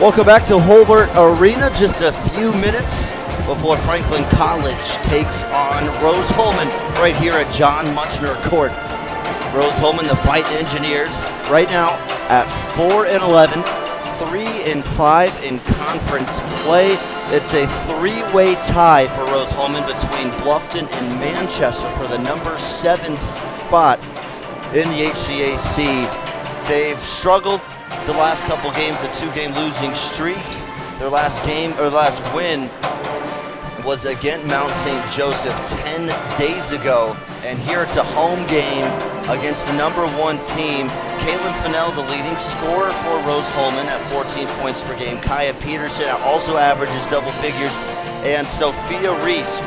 Welcome back to Holbert Arena. Just a few minutes before Franklin College takes on Rose-Hulman right here at John Muchner Court. Rose-Hulman, the Fighting Engineers, right now at 4-11, 3-5 in conference play. It's a three-way tie for Rose-Hulman between Bluffton and Manchester for the number 7 spot in the HCAC. They've struggled the last couple games, a 2-game losing streak. Their last win was against Mount St. Joseph 10 days ago. And here it's a home game against the number 1 team. Caitlin Fennell, the leading scorer for Rose-Hulman at 14 points per game. Kaya Peterson also averages double figures. And Sophia Reese,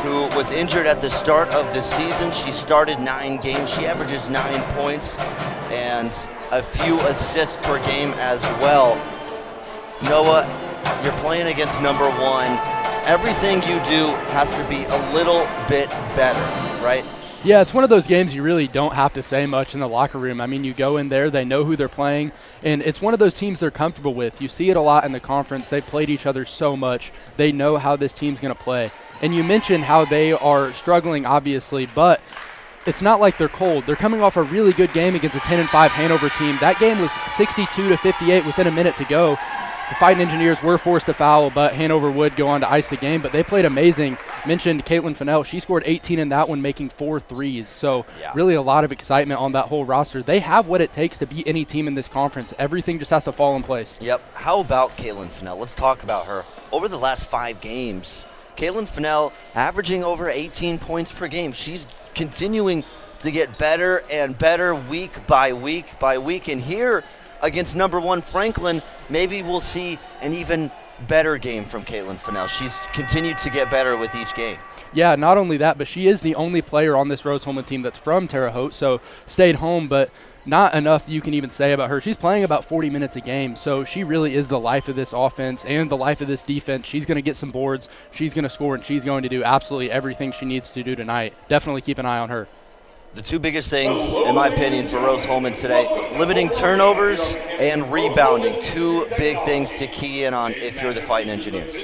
who was injured at the start of the season, she started 9 games. She averages 9 points and a few assists per game as well. Noah, you're playing against number 1. Everything you do has to be a little bit better, right? Yeah, it's one of those games you really don't have to say much in the locker room. I mean, you go in there, they know who they're playing, and it's one of those teams they're comfortable with. You see it a lot in the conference. They've played each other so much. They know how this team's going to play. And you mentioned how they are struggling, obviously, but it's not like they're cold. They're coming off a really good game against a 10-5 Hanover team. That game was 62-58 within a minute to go. The Fighting Engineers were forced to foul, but Hanover would go on to ice the game. But they played amazing. Mentioned Caitlin Fennell. She scored 18 in that one, making 4 threes. So really a lot of excitement on that whole roster. They have what it takes to beat any team in this conference. Everything just has to fall in place. Yep. How about Caitlin Fennell? Let's talk about her. Over the last 5 games, Caitlin Fennell averaging over 18 points per game. She's continuing to get better and better week by week by week. And here against number 1 Franklin, maybe we'll see an even better game from Caitlin Fennell. She's continued to get better with each game. Yeah, not only that, but she is the only player on this Rose-Hulman team that's from Terre Haute, so stayed home, but not enough you can even say about her. She's playing about 40 minutes a game, so she really is the life of this offense and the life of this defense. She's going to get some boards, she's going to score, and she's going to do absolutely everything she needs to do tonight. Definitely keep an eye on her. The 2 biggest things, in my opinion, for Rose-Hulman today, limiting turnovers and rebounding. 2 big things to key in on if you're the Fighting Engineers.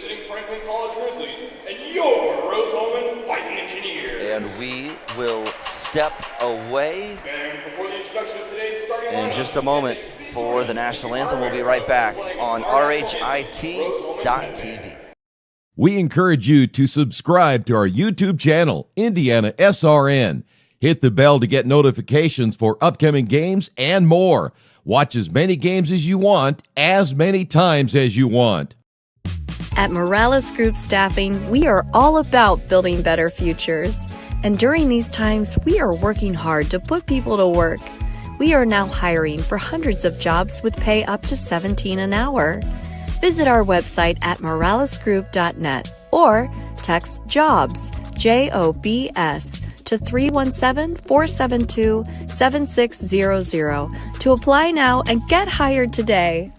And we will step away in just a moment for the national anthem. We'll be right back on RHIT.TV. We encourage you to subscribe to our YouTube channel, IndianaSRN. Hit the bell to get notifications for upcoming games and more. Watch as many games as you want, as many times as you want. At Morales Group Staffing, we are all about building better futures. And during these times, we are working hard to put people to work. We are now hiring for hundreds of jobs with pay up to $17 an hour. Visit our website at moralesgroup.net or text JOBS, JOBS, to 317-472-7600 to apply now and get hired today.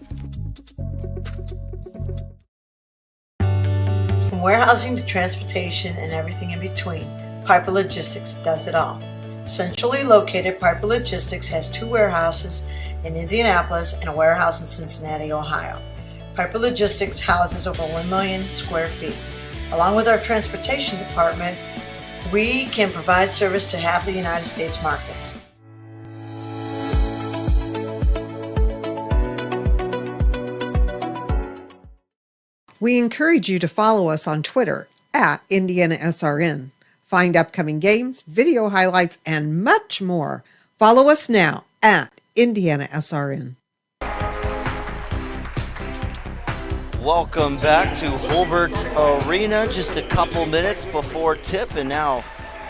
From warehousing to transportation and everything in between, Piper Logistics does it all. Centrally located, Piper Logistics has 2 warehouses in Indianapolis and a warehouse in Cincinnati, Ohio. Piper Logistics houses over 1 million square feet. Along with our transportation department, we can provide service to half the United States markets. We encourage you to follow us on Twitter at IndianaSRN. Find upcoming games, video highlights, and much more. Follow us now at IndianaSRN. Welcome back to Holbert Arena. Just a couple minutes before tip, and now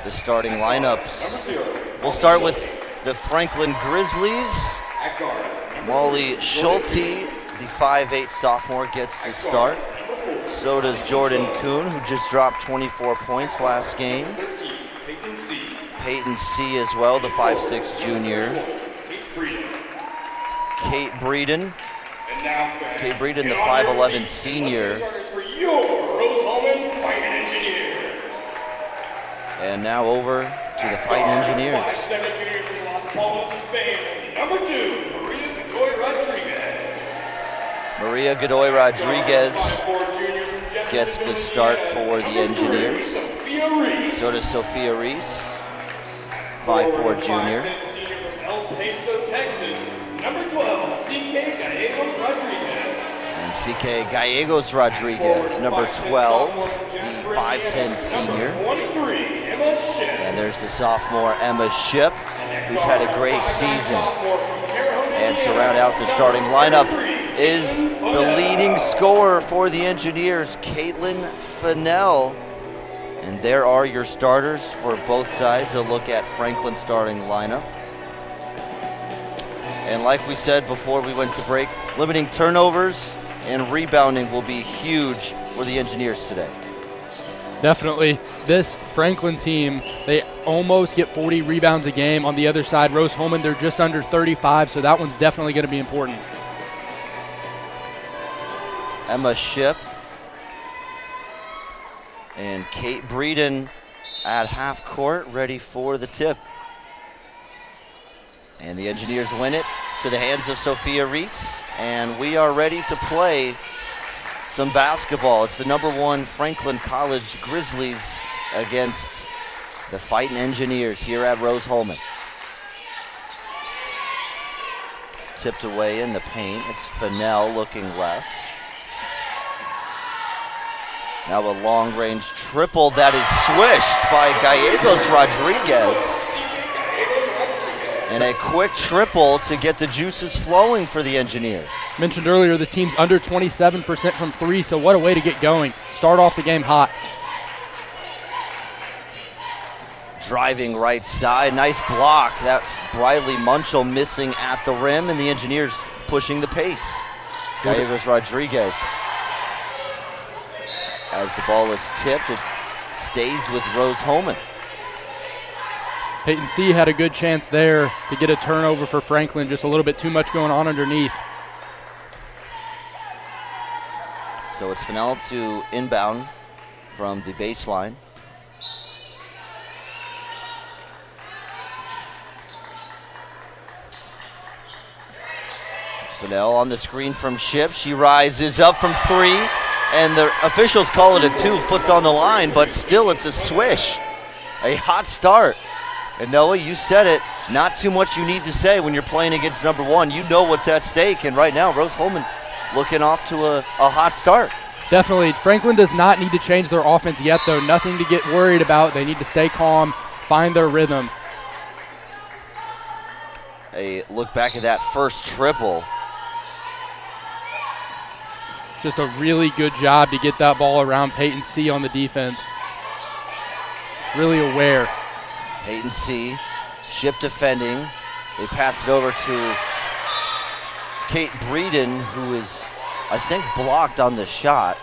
the starting lineups. We'll start with the Franklin Grizzlies. Molly Schulte, the 5'8" sophomore, gets the start. So does Jordan Kuhn, who just dropped 24 points last game. Peyton C. as well, the 5'6" junior. Kate Breeden. The 5'11" senior. And now over to the Fighting Engineers. Maria Godoy Rodriguez gets the start for the Engineers. So does Sophia Reese, 5'4" junior. El Paso, Texas, number 12, C.K. Gallegos Rodriguez. And C.K. Gallegos Rodriguez, number 12, the 5'10" senior. 23, Emma Ship. And there's the sophomore Emma Ship, who's had a great season. And to round out the starting lineup is the leading scorer for the Engineers, Caitlin Fennell. And there are your starters for both sides. A look at Franklin's starting lineup. And like we said before we went to break, limiting turnovers and rebounding will be huge for the Engineers today. Definitely. This Franklin team, they almost get 40 rebounds a game. On the other side, Rose-Hulman, they're just under 35, so that one's definitely going to be important. Emma Ship and Kate Breeden at half court, ready for the tip. And the Engineers win it to the hands of Sophia Reese, and we are ready to play some basketball. It's the number 1 Franklin College Grizzlies against the Fighting Engineers here at Rose-Hulman. Tipped away in the paint. It's Fennell looking left. Now a long-range triple that is swished by Gallegos Rodriguez. And a quick triple to get the juices flowing for the Engineers. Mentioned earlier, the team's under 27% from 3, so what a way to get going. Start off the game hot. Driving right side, nice block. That's Briley Munchell missing at the rim, and the Engineers pushing the pace. Gallegos Rodriguez. As the ball is tipped, it stays with Rose-Hulman. Peyton C. had a good chance there to get a turnover for Franklin, just a little bit too much going on underneath. So it's Fennell to inbound from the baseline. Fennell on the screen from Ship. She rises up from 3, and the officials call it a 2, foot's on the line, but still it's a swish. A hot start. And Noah, you said it, not too much you need to say when you're playing against number 1. You know what's at stake, and right now Rose-Hulman looking off to a hot start. Definitely. Franklin does not need to change their offense yet, though. Nothing to get worried about. They need to stay calm, find their rhythm. A look back at that first triple. Just a really good job to get that ball around Peyton C. on the defense. Really aware. Peyton C. Ship defending. They pass it over to Kate Breeden, who is, I think, blocked on the shot.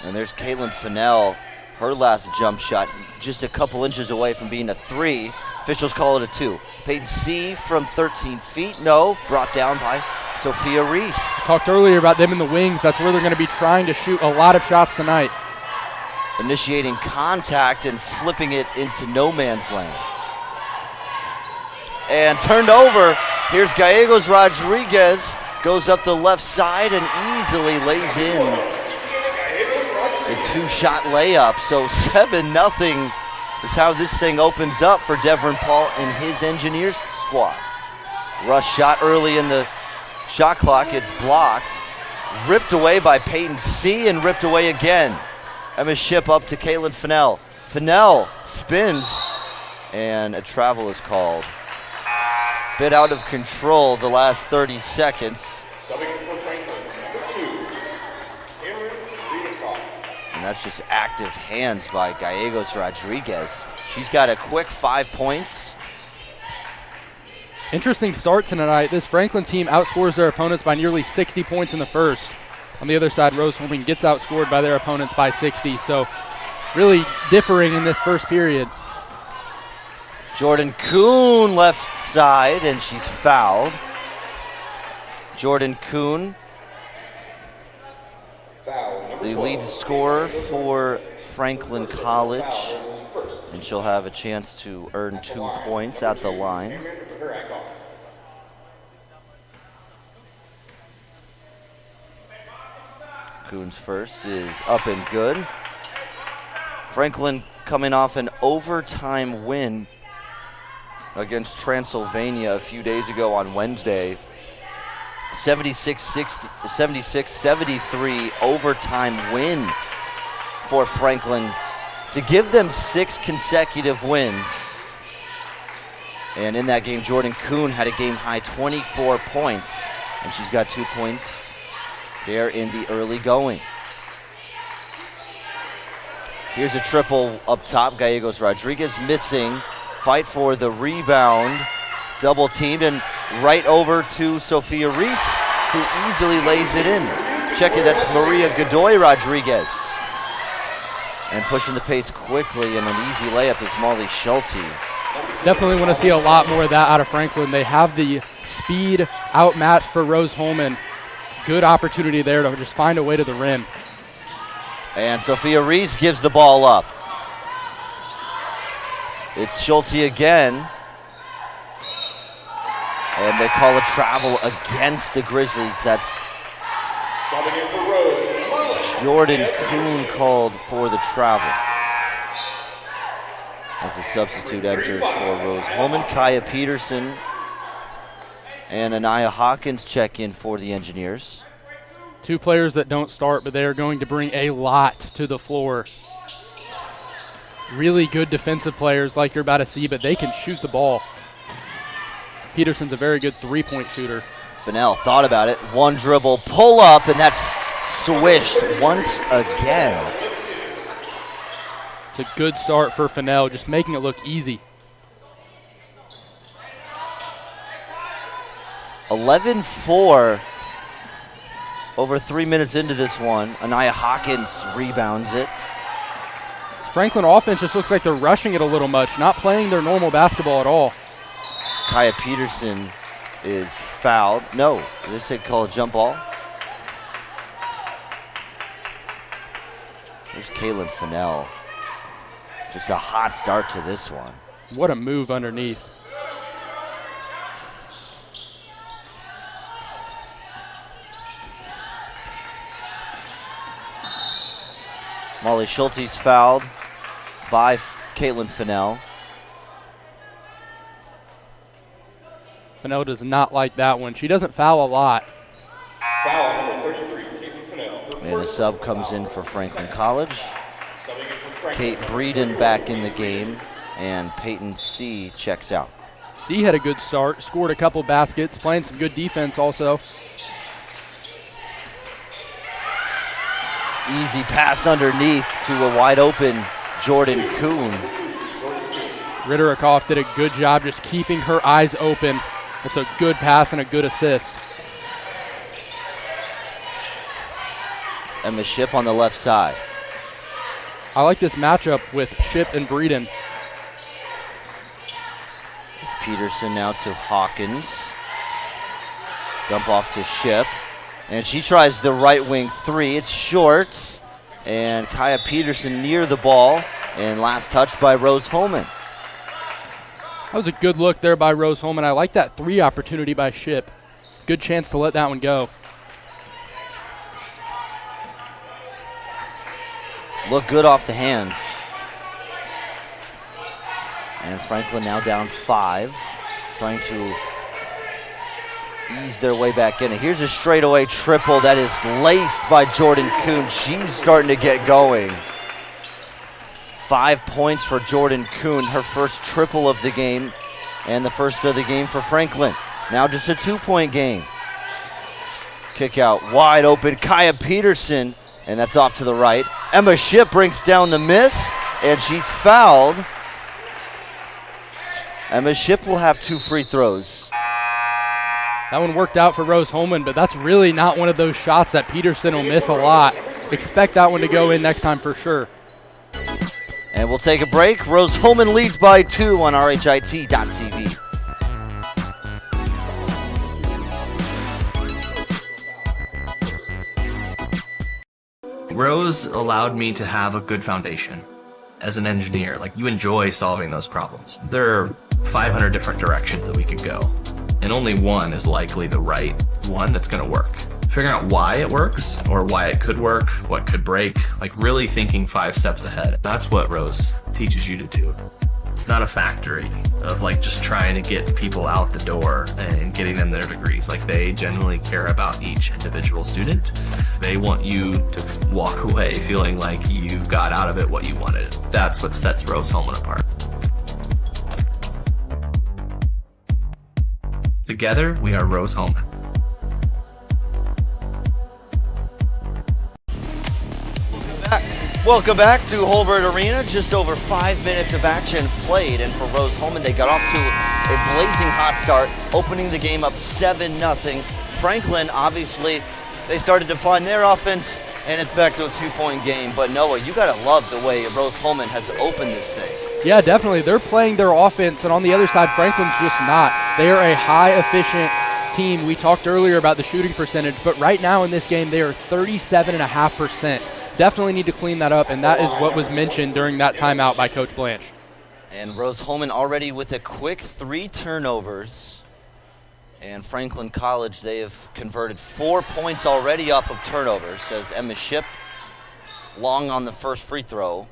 And there's Caitlin Fennell, her last jump shot, just a couple inches away from being a 3. Officials call it a 2. Peyton C. from 13 feet, no, brought down by Sophia Reese. Talked earlier about them in the wings. That's where they're going to be trying to shoot a lot of shots tonight. Initiating contact and flipping it into no man's land. And turned over. Here's Gallegos Rodriguez. Goes up the left side and easily lays in a 2-shot layup. So 7-0 is how this thing opens up for Devon Paul and his Engineers squad. Rush shot early in the shot clock. It's blocked. Ripped away by Peyton C. and ripped away again. Emma Ship up to Caitlin Fennell. Fennell spins, and a travel is called. Bit out of control the last 30 seconds. Subbing for Franklin, number 2, Cameron Rita. And that's just active hands by Gallegos Rodriguez. She's got a quick 5 points. Interesting start tonight. This Franklin team outscores their opponents by nearly 60 points in the first. On the other side, Rose-Hulman gets outscored by their opponents by 60. So really differing in this first period. Jordan Kuhn left side, and she's fouled. Jordan Kuhn, the lead scorer for Franklin College, and she'll have a chance to earn 2 points at the line. Coon's first is up and good. Franklin coming off an overtime win against Transylvania a few days ago on Wednesday. 76-73 overtime win for Franklin to give them 6 consecutive wins. And in that game, Jordan Kuhn had a game-high 24 points, and she's got 2 points there in the early going. Here's a triple up top. Gallegos Rodriguez missing. Fight for the rebound. Double teamed and right over to Sophia Reese, who easily lays it in. Check it, that's Maria Godoy Rodriguez. And pushing the pace quickly, and an easy layup is Molly Schulte. Definitely want to see a lot more of that out of Franklin. They have the speed outmatched for Rose Holman. Good opportunity there to just find a way to the rim. And Sophia Reese gives the ball up. It's Schulte again. And they call a travel against the Grizzlies. That's Subbing in for Rose. Jordan Kuhn called for the travel. As a substitute enters for Rose Holman, Kaya Peterson and Anaya Hawkins check in for the Engineers. 2 players that don't start, but they are going to bring a lot to the floor. Really good defensive players like you're about to see, but they can shoot the ball. Peterson's a very good 3-point shooter. Fennell thought about it. 1 dribble, pull up, and that's swished once again. It's a good start for Fennell, just making it look easy. 11-4 over 3 minutes into this one. Anaya Hawkins rebounds it. Franklin offense just looks like they're rushing it a little much, not playing their normal basketball at all. Kaya Peterson is fouled. No, did they say call a jump ball? There's Kaylin Fennell. Just a hot start to this one. What a move underneath. Molly Schulte's fouled by Caitlin Fennell. Fennell does not like that one. She doesn't foul a lot. Foul number 33, Caitlin Fennell. And a sub comes in for Franklin College. Kate Breeden back in the game, and Peyton C. checks out. C had a good start, scored a couple baskets, playing some good defense also. Easy pass underneath to a wide open Jordan Kuhn. Ritterikoff did a good job just keeping her eyes open. It's a good pass and a good assist. Emma Ship on the left side. I like this matchup with Ship and Breeden. It's Peterson now to Hawkins. Dump off to Ship. And she tries the right wing 3. It's short. And Kaya Peterson near the ball. And last touch by Rose Holman. That was a good look there by Rose Holman. I like that 3 opportunity by Ship. Good chance to let that one go. Look good off the hands. And Franklin now down 5. Trying to ease their way back in. And here's a straightaway triple that is laced by Jordan Kuhn. She's starting to get going. 5 points for Jordan Kuhn, her first triple of the game, and the first of the game for Franklin. Now just a 2-point game. Kick out wide open, Kaya Peterson, and that's off to the right. Emma Ship brings down the miss, and she's fouled. Emma Ship will have 2 free throws. That one worked out for Rose Holman, but that's really not one of those shots that Peterson will miss a lot. Expect that one to go in next time for sure. And we'll take a break. Rose Holman leads by 2 on RHIT.TV. Rose allowed me to have a good foundation as an engineer. Like, you enjoy solving those problems. There are 500 different directions that we could go, and only one is likely the right one that's going to work. figuring out why it works or why it could work, what could break, like really thinking 5 steps ahead. That's what Rose teaches you to do. It's not a factory of like just trying to get people out the door and getting them their degrees. Like they genuinely care about each individual student. They want you to walk away feeling like you got out of it what you wanted. That's what sets Rose Holman apart. Together, we are Rose Holman. Welcome back to Holbert Arena. Just over 5 minutes of action played, and for Rose Holman, they got off to a blazing hot start, opening the game up 7-0. Franklin, obviously, they started to find their offense, and it's back to a 2-point game. But Noah, you gotta love the way Rose Holman has opened this thing. Yeah, definitely. They're playing their offense, and on the other side, Franklin's just not. They are a high-efficient team. We talked earlier about the shooting percentage, but right now in this game, they are 37.5%. Definitely need to clean that up, and that is what was mentioned during that timeout by Coach Blanche. And Rose Holman already with a quick 3 turnovers. And Franklin College, they have converted 4 points already off of turnovers, says Emma Ship. Long on the first free throw.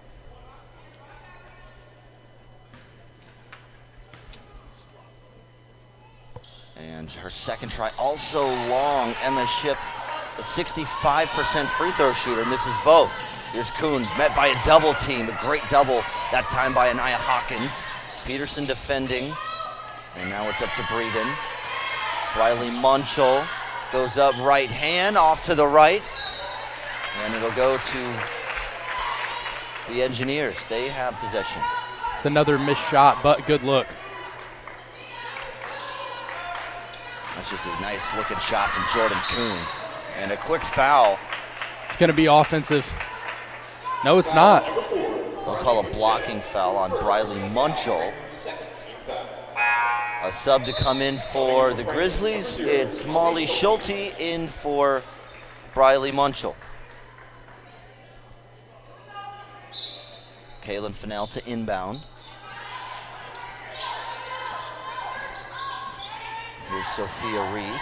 And her second try also long. Emma Ship, a 65% free throw shooter, misses both. Here's Kuhn, met by a double team, a great double, that time by Anaya Hawkins. Peterson defending, and now it's up to Breeden. Riley Munchel goes up right hand, off to the right, and it'll go to the Engineers. They have possession. It's another missed shot, but good look. That's just a nice looking shot from Jordan Kuhn. And a quick foul. It's going to be offensive. No, it's not. We'll call a blocking foul on Briley Munchel. A sub to come in for the Grizzlies. It's Molly Schulte in for Briley Munchel. Kaylin Fennell to inbound. Here's Sophia Reese.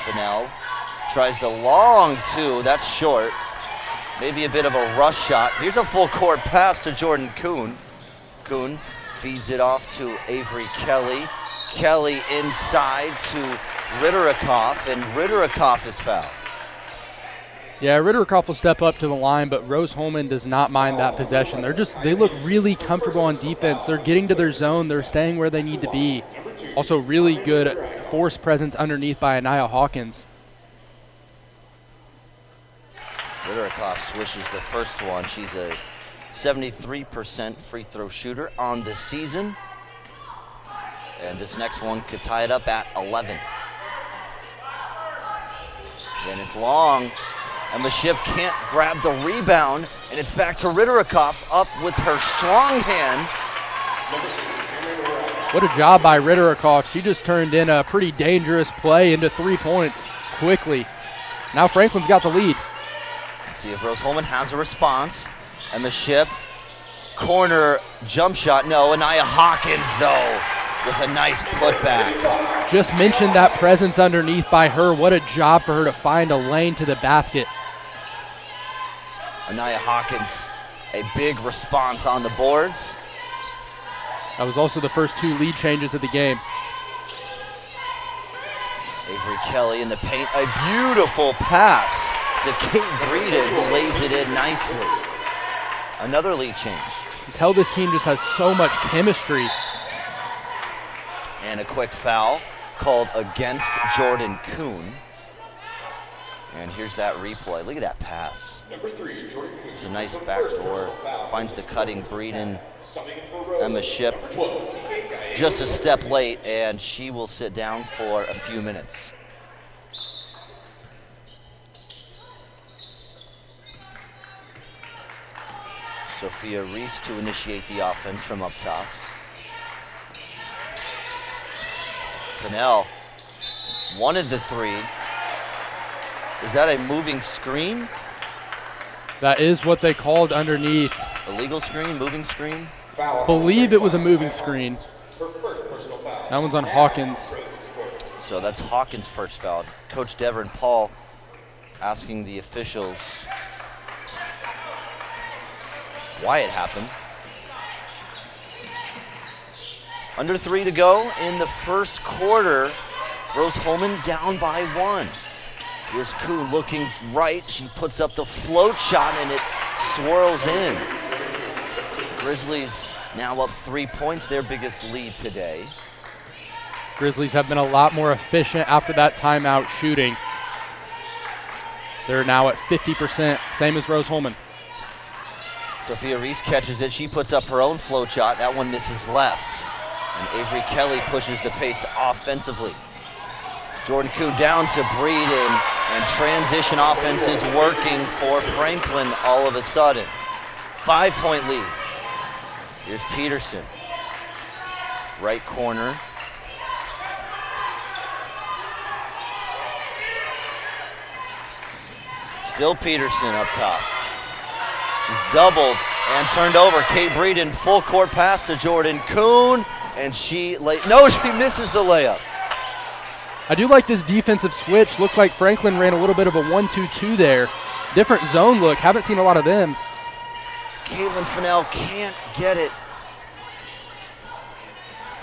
Fennell tries the long 2. That's short. Maybe a bit of a rush shot. Here's a full court pass to Jordan Kuhn. Kuhn feeds it off to Avery Kelly. Kelly inside to Ritterikoff, and Ritterikoff is fouled. Yeah, Ritterikoff will step up to the line, but Rose Holman does not mind that possession. They look really comfortable on defense. They're getting to their zone. They're staying where they need to be. Also really good force presence underneath by Anaya Hawkins. Ritterikoff swishes the first one. She's a 73% free throw shooter on the season. And this next one could tie it up at 11. Then it's long. And the Ship can't grab the rebound, and it's back to Ritterikoff up with her strong hand. What a job by Ritterikoff. She just turned in a pretty dangerous play into 3 points quickly. Now Franklin's got the lead. Let's see if Rose Holman has a response. And the Ship, corner jump shot. No, Anaya Hawkins, though, with a nice putback. Just mentioned that presence underneath by her. What a job for her to find a lane to the basket. Anaya Hawkins, a big response on the boards. That was also the first 2 lead changes of the game. Avery Kelly in the paint. A beautiful pass to Kate Breeden, who lays it in nicely. Another lead change. You can tell this team just has so much chemistry. And a quick foul called against Jordan Kuhn. And here's that replay. Look at that pass. It's a nice backdoor. Finds the cutting Breeden. Emma Ship just a step late, and she will sit down for a few minutes. Sophia Reese to initiate the offense from up top. Fennell wanted the 3. Is that a moving screen? That is what they called underneath. Illegal screen, moving screen? Believe it was a moving screen. That one's on Hawkins. So that's Hawkins' first foul. Coach Devon Paul asking the officials why it happened. Under 3 to go in the first quarter. Rose-Hulman down by 1. Here's Kuhn looking right. She puts up the float shot and it swirls in. Grizzlies now up 3 points, their biggest lead today. Grizzlies have been a lot more efficient after that timeout shooting. They're now at 50%, same as Rose-Hulman. Sophia Reese catches it. She puts up her own float shot. That one misses left. And Avery Kelly pushes the pace offensively. Jordan Kuhn down to Breeden, and transition offense is working for Franklin all of a sudden. 5-point lead. Here's Peterson. Right corner. Still Peterson up top. She's doubled and turned over. Kate Breeden, full court pass to Jordan Kuhn, and she misses the layup. I do like this defensive switch. Looked like Franklin ran a little bit of a 1-2-2 there. Different zone look. Haven't seen a lot of them. Caitlin Fennell can't get it.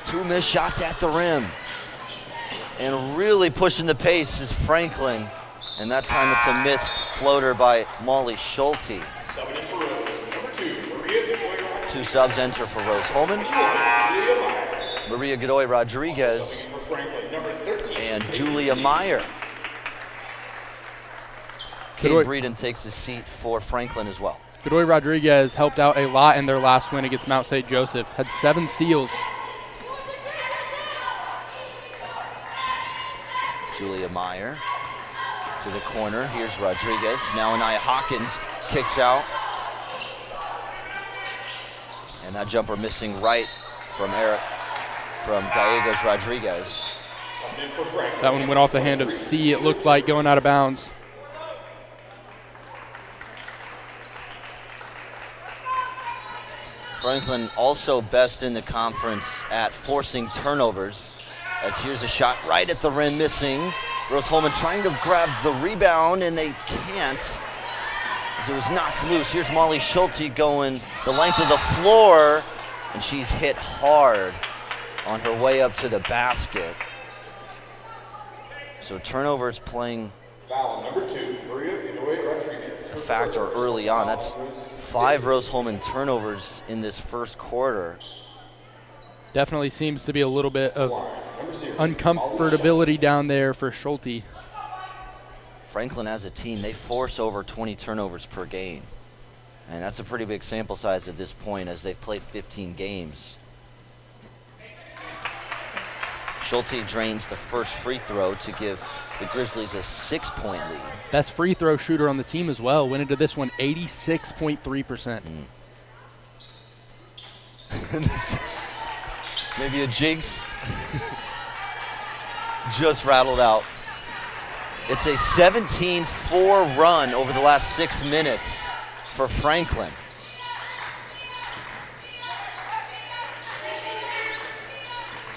2 missed shots at the rim. And really pushing the pace is Franklin. And that time it's a missed floater by Molly Schulte. 2 subs enter for Rose-Hulman. Maria Godoy Rodriguez and Julia Meyer. Kate Breeden takes a seat for Franklin as well. Godoy Rodriguez helped out a lot in their last win against Mount St. Joseph. Had 7 steals. Julia Meyer to the corner. Here's Rodriguez. Now Anaya Hawkins kicks out. And that jumper missing right from Gallegos Rodriguez. That one went off the hand of C, it looked like, going out of bounds. Franklin also best in the conference at forcing turnovers. As here's a shot right at the rim, missing. Rose-Hulman trying to grab the rebound, and they can't, as it was knocked loose. Here's Molly Schulte going the length of the floor, and she's hit hard on her way up to the basket. So turnovers playing a factor early on. That's 5 Rose-Hulman turnovers in this first quarter. Definitely seems to be a little bit of uncomfortability down there for Schulte. Franklin as a team, they force over 20 turnovers per game. And that's a pretty big sample size at this point as they've played 15 games. Schulte drains the first free throw to give the Grizzlies a 6-point lead. Best free throw shooter on the team as well. Went into this one 86.3%. Maybe a jinx. Just rattled out. It's a 17-4 run over the last 6 minutes for Franklin.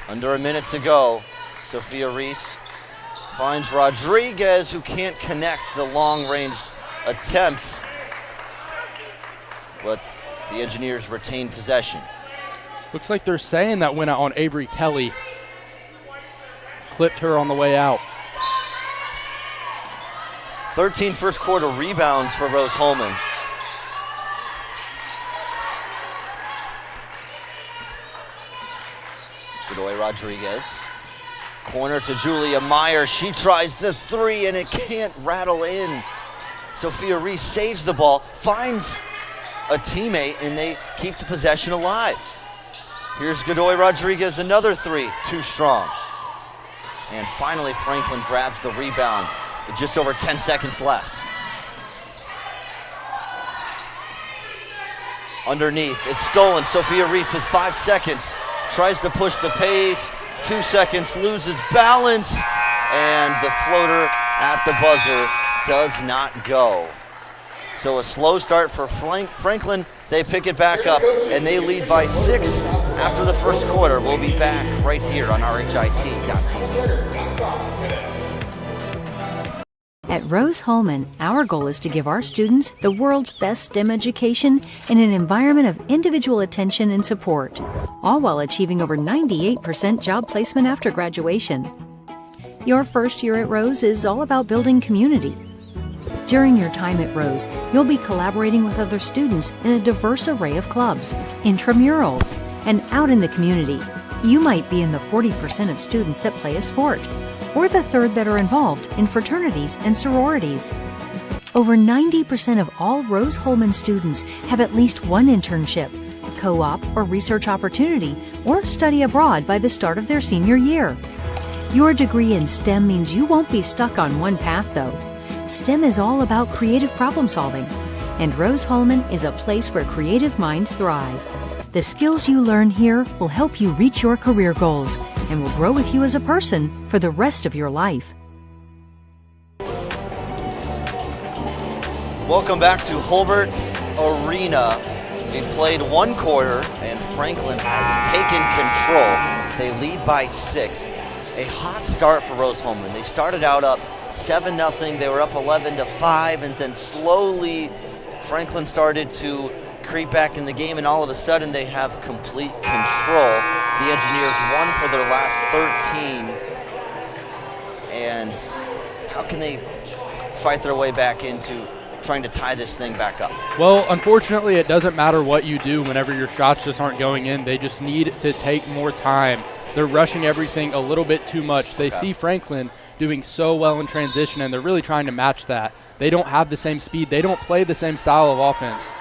Under a minute to go. Sophia Reese finds Rodriguez, who can't connect the long-range attempts. But the Engineers retain possession. Looks like they're saying that went out on Avery Kelly. Clipped her on the way out. 13 first quarter rebounds for Rose-Hulman. Godoy Rodriguez. Corner to Julia Meyer. She tries the 3 and it can't rattle in. Sophia Reese saves the ball, finds a teammate, and they keep the possession alive. Here's Godoy Rodriguez, another 3, too strong. And finally Franklin grabs the rebound with just over 10 seconds left. Underneath, it's stolen. Sophia Reese with 5 seconds. Tries to push the pace. 2 seconds, loses balance. And the floater at the buzzer does not go. So a slow start for Franklin. They pick it back up and they lead by 6 after the first quarter. We'll be back right here on RHIT.TV. At Rose-Hulman, our goal is to give our students the world's best STEM education in an environment of individual attention and support, all while achieving over 98% job placement after graduation. Your first year at Rose is all about building community. During your time at Rose, you'll be collaborating with other students in a diverse array of clubs, intramurals, and out in the community. You might be in the 40% of students that play a sport, or the third that are involved in fraternities and sororities. Over 90% of all Rose-Hulman students have at least one internship, co-op or research opportunity, or study abroad by the start of their senior year. Your degree in STEM means you won't be stuck on one path, though. STEM is all about creative problem solving, and Rose-Hulman is a place where creative minds thrive. The skills you learn here will help you reach your career goals and will grow with you as a person for the rest of your life. Welcome back to Hobart Arena. We played one quarter and Franklin has taken control. They lead by 6. A hot start for Rose-Hulman. They started out up 7-0. They were up 11-5, and then slowly Franklin started to creep back in the game, and all of a sudden they have complete control. The Engineers won for their last 13, and how can they fight their way back into trying to tie this thing back up? Well, unfortunately, it doesn't matter what you do whenever your shots just aren't going in. They just need to take more time. They're rushing everything a little bit too much. They see Franklin doing so well in transition, and they're really trying to match that. They don't have the same speed. They don't play the same style of offense.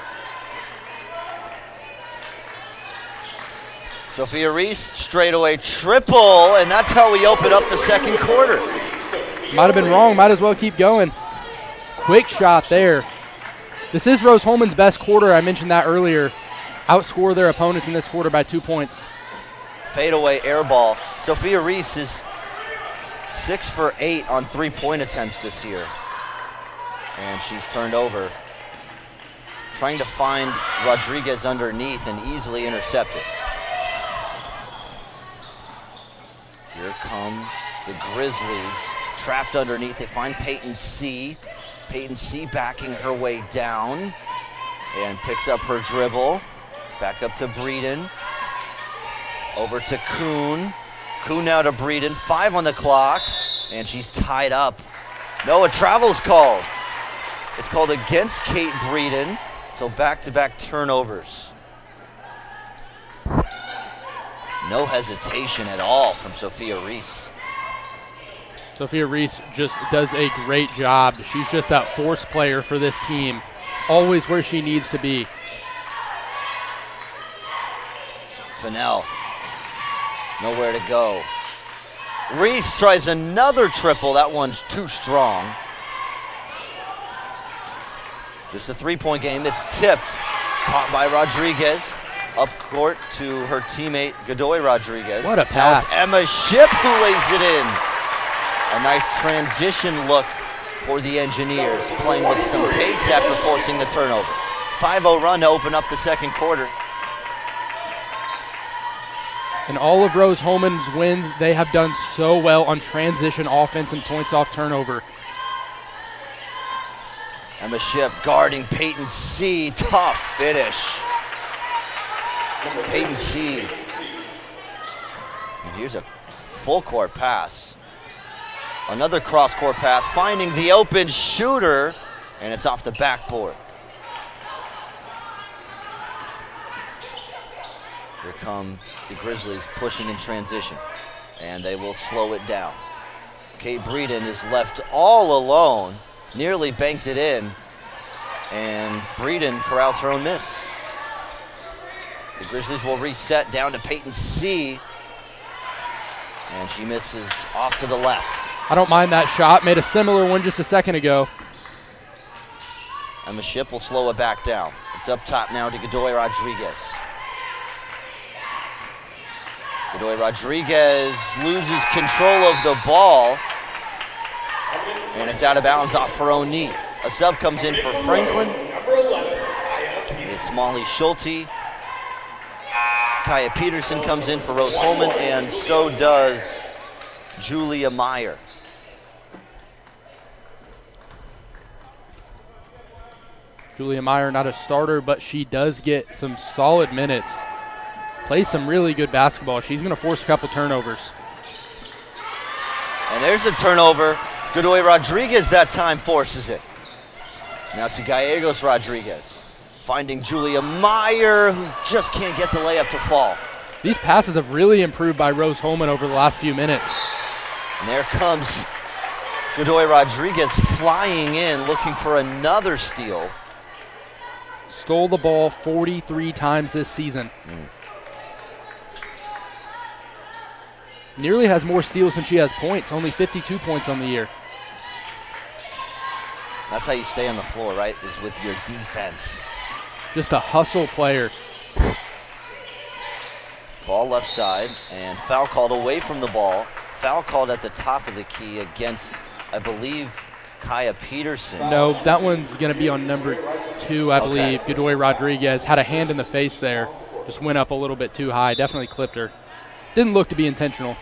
Sophia Reese, straightaway triple, and that's how we open up the second quarter. Might have been wrong. Might as well keep going. Quick shot there. This is Rose-Hulman's best quarter. I mentioned that earlier. Outscore their opponent in this quarter by 2 points. Fadeaway air ball. Sophia Reese is 6 for 8 on 3-point attempts this year. And she's turned over. Trying to find Rodriguez underneath and easily intercept it. Here come the Grizzlies. Trapped underneath. They find Peyton C. Peyton C backing her way down and picks up her dribble. Back up to Breeden. Over to Kuhn. Kuhn now to Breeden. 5 on the clock, and she's tied up. No, a travel's called. It's called against Kate Breeden, so back-to-back turnovers. No hesitation at all from Sophia Reese. Sophia Reese just does a great job. She's just that force player for this team, always where she needs to be. Fennell, nowhere to go. Reese tries another triple. That one's too strong. Just a 3-point game. It's tipped. Caught by Rodriguez. Up court to her teammate, Godoy Rodriguez. What a pass. Now it's Emma Shipp who lays it in. A nice transition look for the Engineers, playing with some pace after forcing the turnover. 5-0 run to open up the second quarter. In all of Rose-Hulman's wins, they have done so well on transition offense and points off turnover. Emma Shipp guarding Peyton C. Tough finish. Peyton C. And here's a full court pass. Another cross court pass, finding the open shooter, and it's off the backboard. Here come the Grizzlies pushing in transition, and they will slow it down. Kate Breeden is left all alone, nearly banked it in, and Breeden corrals her own miss. The Grizzlies will reset down to Peyton C, and she misses off to the left. I don't mind that shot. Made a similar one just a second ago. Emma Shipp will slow it back down. It's up top now to Godoy Rodriguez. Godoy Rodriguez loses control of the ball, and it's out of bounds off her own knee. A sub comes in for Franklin. It's Molly Schulte. Kaya Peterson comes in for Rose Holman, and so does Julia Meyer. Julia Meyer, not a starter, but she does get some solid minutes. Plays some really good basketball. She's going to force a couple turnovers. And there's a turnover. Godoy Rodriguez that time forces it. Now to Gallegos Rodriguez. Finding Julia Meyer, who just can't get the layup to fall. These passes have really improved by Rose Holman over the last few minutes. And there comes Godoy Rodriguez flying in, looking for another steal. Stole the ball 43 times this season. Nearly has more steals than she has points, only 52 points on the year. That's how you stay on the floor, right? Is with your defense. Just a hustle player. Ball left side, and foul called away from the ball. Foul called at the top of the key against, I believe, Kaya Peterson. No, that one's going to be on number 2, I believe. Godoy Rodriguez had a hand in the face there. Just went up a little bit too high. Definitely clipped her. Didn't look to be intentional.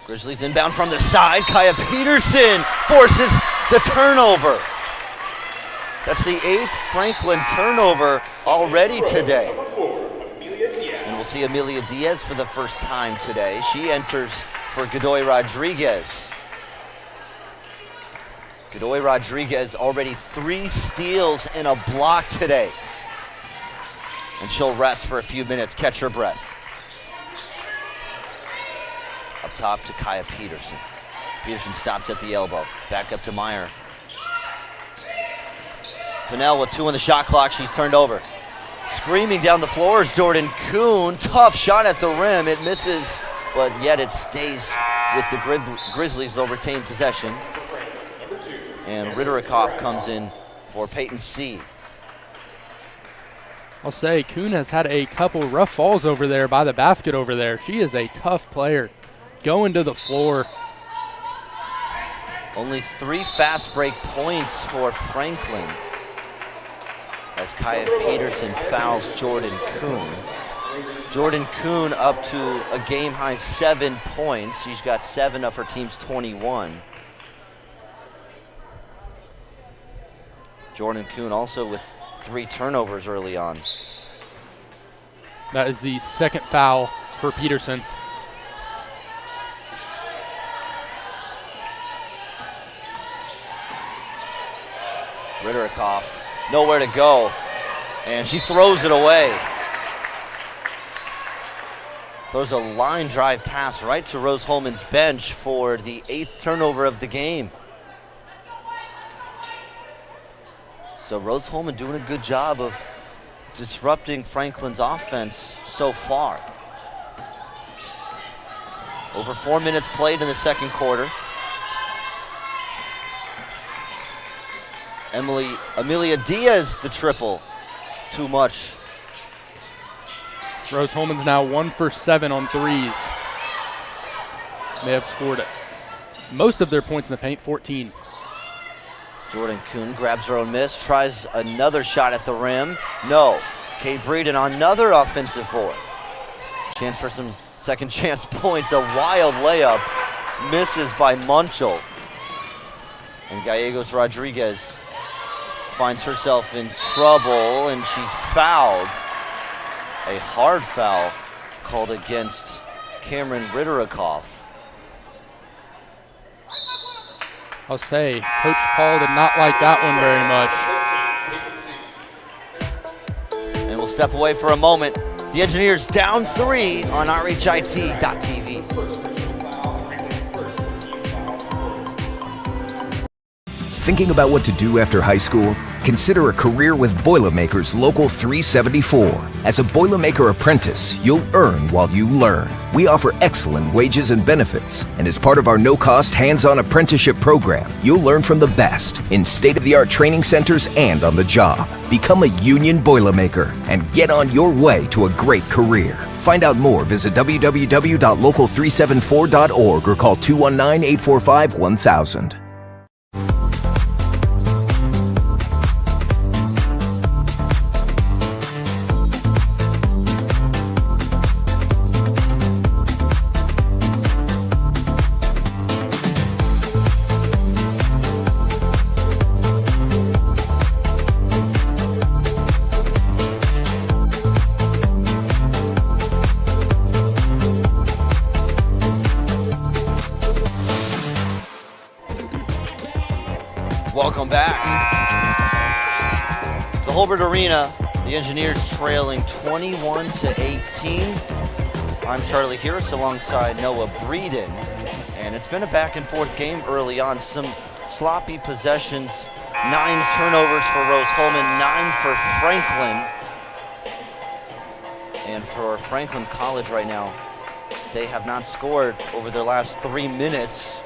Grizzlies inbound from the side. Kaya Peterson forces the turnover. That's the 8th Franklin turnover already today. And we'll see Amelia Diaz for the first time today. She enters for Godoy Rodriguez. Godoy Rodriguez already 3 steals and a block today. And she'll rest for a few minutes, catch her breath. Up top to Kaya Peterson. Peterson stops at the elbow. Back up to Meyer. Fennell with 2 on the shot clock. She's turned over. Screaming down the floor is Jordan Kuhn. Tough shot at the rim. It misses, but yet it stays with the Grizzlies. They'll retain possession. And Ritterikoff comes in for Peyton C. I'll say Kuhn has had a couple rough falls over there by the basket over there. She is a tough player. Going to the floor. Only 3 fast break points for Franklin as Kaya Peterson fouls Jordan Kuhn. Jordan Kuhn up to a game-high 7 points. She's got 7 of her team's 21. Jordan Kuhn also with 3 turnovers early on. That is the 2nd foul for Peterson. Ritterikoff, nowhere to go, and she throws it away. Throws a line drive pass right to Rose Holman's bench for the 8th turnover of the game. So Rose Holman doing a good job of disrupting Franklin's offense so far. Over 4 minutes played in the second quarter. Amelia Diaz, the triple. Too much. Rose Holman's now 1 for 7 on threes. They have scored most of their points in the paint, 14. Jordan Kuhn grabs her own miss, tries another shot at the rim. No. Kate Breeden on another offensive board. Chance for some second chance points. A wild layup. Misses by Munchel. And Gallegos Rodriguez finds herself in trouble, and she's fouled. A hard foul called against Cameron Ritterikoff. I'll say, Coach Paul did not like that one very much. And we'll step away for a moment. The Engineers down 3 on RHIT.TV. Thinking about what to do after high school? Consider a career with Boilermakers Local 374. As a Boilermaker apprentice, you'll earn while you learn. We offer excellent wages and benefits, and as part of our no-cost hands-on apprenticeship program, you'll learn from the best in state-of-the-art training centers and on the job. Become a union Boilermaker and get on your way to a great career. Find out more, visit www.local374.org or call 219-845-1000. Holbert Arena, the Engineers trailing 21-18. I'm Charlie Harris alongside Noah Breeden, and it's been a back-and-forth game early on. Some sloppy possessions, 9 turnovers for Rose-Hulman, 9 for Franklin. And for Franklin College right now, they have not scored over their last 3 minutes.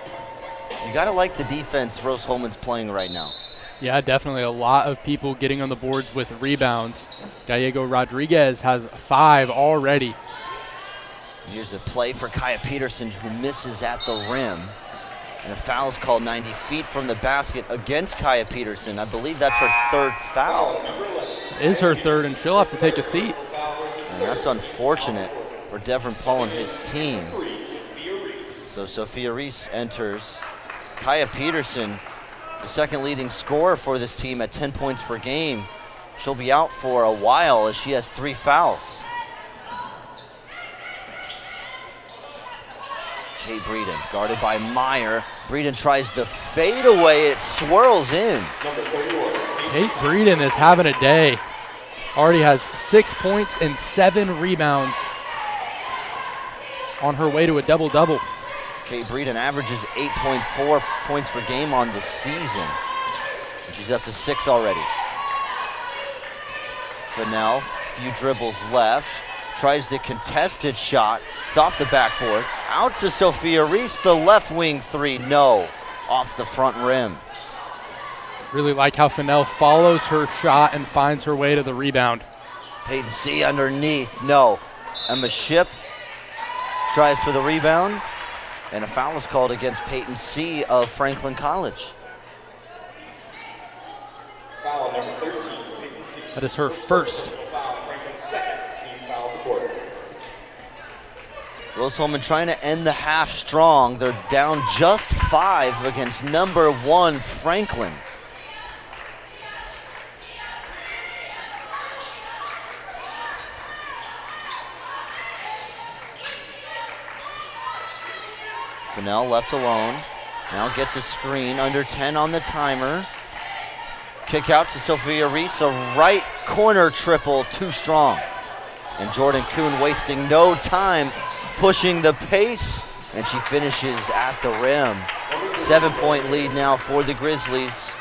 You gotta like the defense Rose-Hulman's playing right now. Yeah, definitely a lot of people getting on the boards with rebounds. Gallego Rodriguez has 5 already. Here's a play for Kaya Peterson, who misses at the rim. And a foul's called 90 feet from the basket against Kaya Peterson. I believe that's her 3rd foul. It is her 3rd, and she'll have to take a seat. And that's unfortunate for Devin Paul and his team. So Sophia Reese enters. Kaya Peterson, the 2nd leading scorer for this team at 10 points per game. She'll be out for a while as she has 3 fouls. Kate Breeden, guarded by Meyer. Breeden tries to fade away. It swirls in. Kate Breeden is having a day. Already has 6 points and 7 rebounds. On her way to a double-double. Kate Breeden averages 8.4 points per game on the season. And she's up to 6 already. Fennell, few dribbles left. Tries the contested shot. It's off the backboard. Out to Sophia Reese, the left wing 3. No, off the front rim. Really like how Fennell follows her shot and finds her way to the rebound. Peyton C underneath. No. Emma Ship tries for the rebound. And a foul is called against Peyton C of Franklin College. Foul number 13, Peyton C. That is her 1st. Franklin's 2nd team foul at the quarter. Rose-Hulman trying to end the half strong. They're down just 5 against number 1 Franklin. Fennell left alone. Now gets a screen, under 10 on the timer. Kick out to Sophia Reese, a right corner triple, too strong. And Jordan Kuhn wasting no time, pushing the pace, and she finishes at the rim. 7-point lead now for the Grizzlies.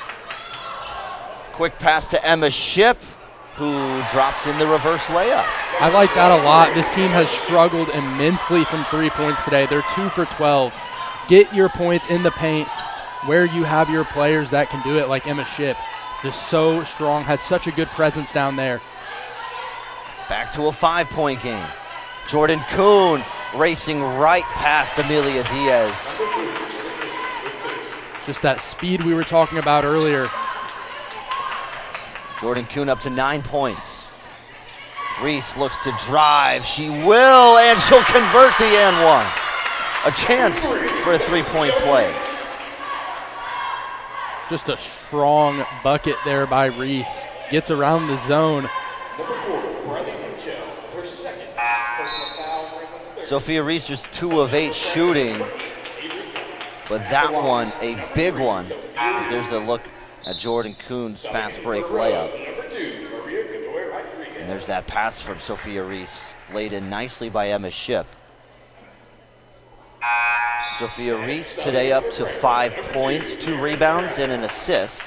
Quick pass to Emma Ship, who drops in the reverse layup. I like that a lot. This team has struggled immensely from 3 points today. They're 2 for 12. Get your points in the paint where you have your players that can do it, like Emma Ship. Just so strong, has such a good presence down there. Back to a 5-point game. Jordan Kuhn racing right past Amelia Diaz. Just that speed we were talking about earlier. Jordan Kuhn up to 9 points. Reese looks to drive. She will, and she'll convert the and one. A chance for a 3-point play. Just a strong bucket there by Reese. Gets around the zone. Number 4, Riley Mitchell, her 2nd personal foul. Sophia Reese just 2 of 8 shooting. But that one, a big one. There's a look at Jordan Kuhn's fast break layup. And there's that pass from Sophia Reese, laid in nicely by Emma Ship. Sophia Reese today up to 5 points, 2 rebounds, and an assist.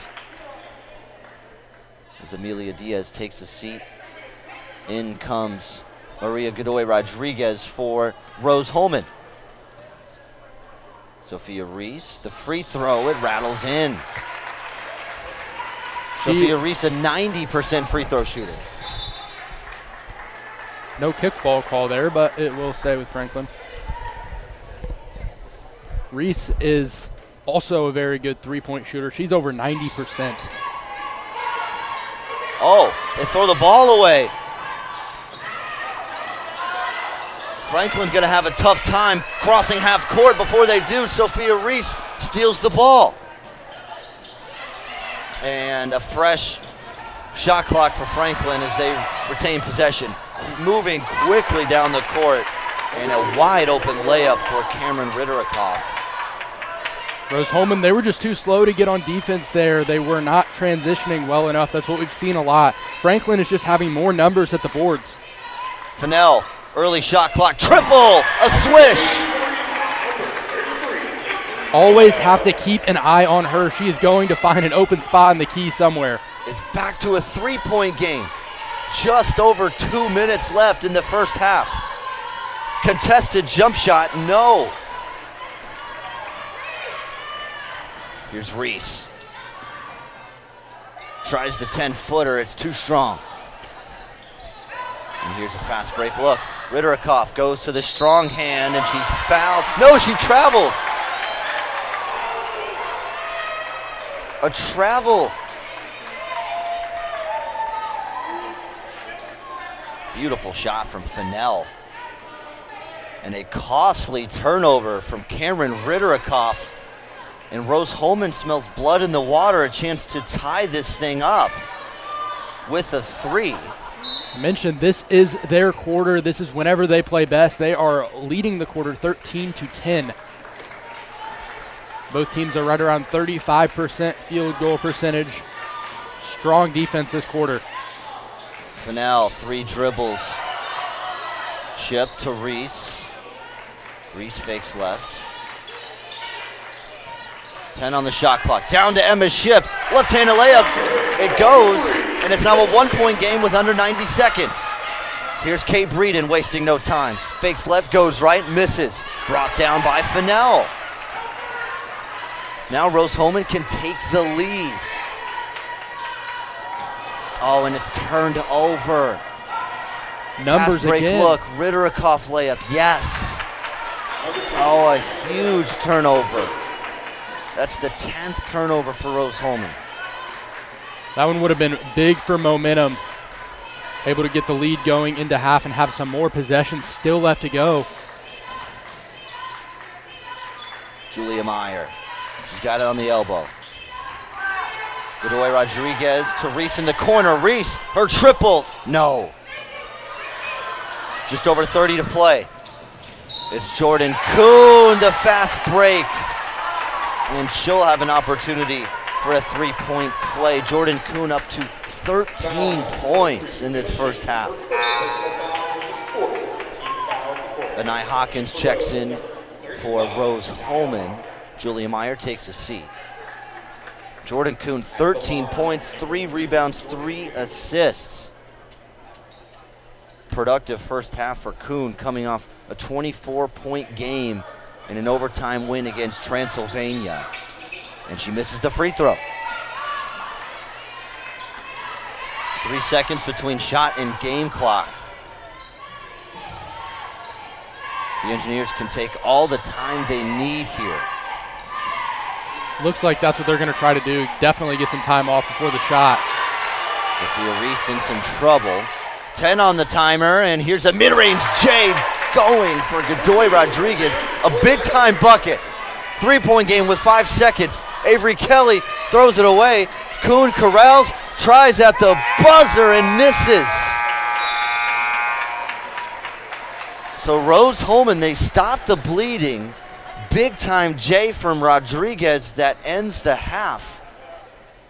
As Amelia Diaz takes a seat, in comes Maria Godoy Rodriguez for Rose-Hulman. Sophia Reese, the free throw, it rattles in. Sophia Reese, a 90% free throw shooter. No kickball call there, but it will stay with Franklin. Reese is also a very good 3-point shooter. She's over 90%. Oh, they throw the ball away. Franklin's going to have a tough time crossing half court. Before they do, Sophia Reese steals the ball. And a fresh shot clock for Franklin as they retain possession. Moving quickly down the court, and a wide open layup for Cameron Ritterikoff, Rose-Hulman, they were just too slow to get on defense there. They were not transitioning well enough. That's what we've seen a lot. Franklin is just having more numbers at the boards. Fennell, early shot clock, triple, a swish. Always have to keep an eye on her. She is going to find an open spot in the key somewhere. It's back to a 3-point game. Just over 2 minutes left in the first half. Contested jump shot, no. Here's Reese. Tries the 10-footer, it's too strong. And here's a fast break look. Ritterikoff goes to the strong hand and she's fouled. No, she traveled. A travel. Beautiful shot from Fennell. And a costly turnover from Cameron Ritterikoff. And Rose-Hulman smells blood in the water, a chance to tie this thing up with a 3. I mentioned this is their quarter. This is whenever they play best. They are leading the quarter 13-10. Both teams are right around 35% field goal percentage. Strong defense this quarter. Fennell, 3 dribbles. Ship to Reese. Reese fakes left. 10 on the shot clock. Down to Emma Ship. Left-handed layup. It goes, and it's now a 1-point game with under 90 seconds. Here's Kate Breeden wasting no time. Fakes left, goes right, misses. Brought down by Fennell. Now Rose-Hulman can take the lead. Oh, and it's turned over. Numbers fast break again. Look, Ritterikoff layup, yes. Oh, a huge turnover. That's the 10th turnover for Rose-Hulman. That one would have been big for momentum. Able to get the lead going into half and have some more possessions still left to go. Julia Meyer. She's got it on the elbow. Godoy Rodriguez to Reese in the corner. Reese, her triple. No. Just over 30 to play. It's Jordan Kuhn, the fast break. And she'll have an opportunity for a 3-point play. Jordan Kuhn up to 13 points in this first half. Benai Hawkins checks in for Rose-Hulman. Julia Meyer takes a seat. Jordan Kuhn, 13 points, 3 rebounds, 3 assists. Productive first half for Kuhn, coming off a 24-point game in an overtime win against Transylvania. And she misses the free throw. 3 seconds between shot and game clock. The Engineers can take all the time they need here. Looks like that's what they're going to try to do. Definitely get some time off before the shot. Sophia Reese in some trouble. 10 on the timer, and here's a mid-range J going for Godoy Rodriguez. A big-time bucket. 3-point game with 5 seconds. Avery Kelly throws it away. Kuhn corrals, tries at the buzzer and misses. So Rose-Hulman, they stop the bleeding. Big-time J from Rodriguez that ends the half.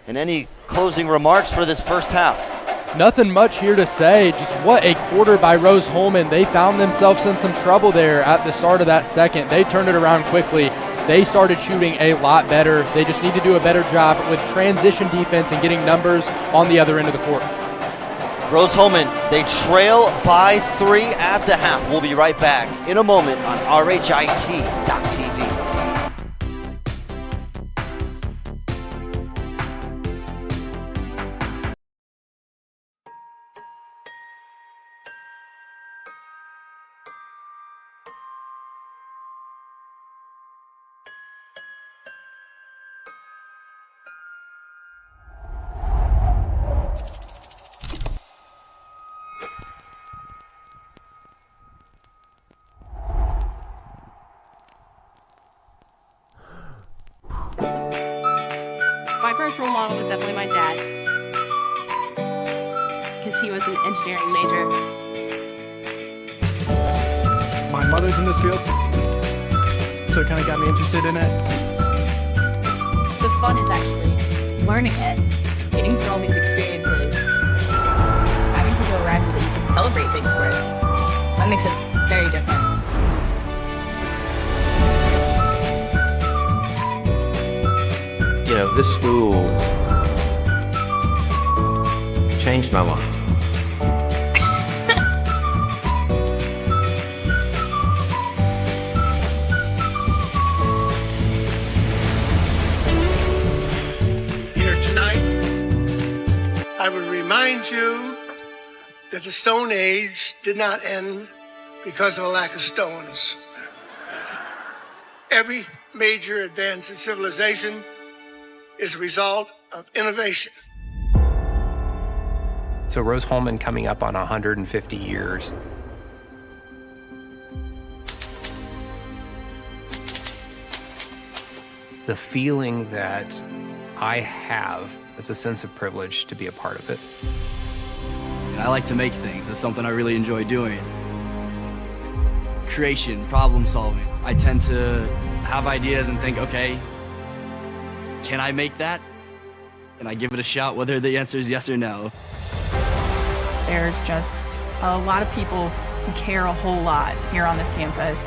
And any closing remarks for this first half? Nothing much here to say. Just what a quarter by Rose-Hulman. They found themselves in some trouble there at the start of that second. They turned it around quickly. They started shooting a lot better. They just need to do a better job with transition defense and getting numbers on the other end of the court. Rose-Hulman, they trail by 3 at the half. We'll be right back in a moment on RHIT.TV. My first role model was definitely my dad, because he was an engineering major. My mother's in this field, so it kind of got me interested in it. fun is actually learning it, getting through all these experiences, having to go around so that you can celebrate things for it. That makes it very different. You know, this school changed my life. Here tonight, I would remind you that the Stone Age did not end because of a lack of stones. Every major advance in civilization is a result of innovation. So Rose-Hulman coming up on 150 years. The feeling that I have is a sense of privilege to be a part of it. I like to make things. That's something I really enjoy doing. Creation, problem solving. I tend to have ideas and think, okay, can I make that? And I give it a shot, whether the answer is yes or no. There's just a lot of people who care a whole lot here on this campus.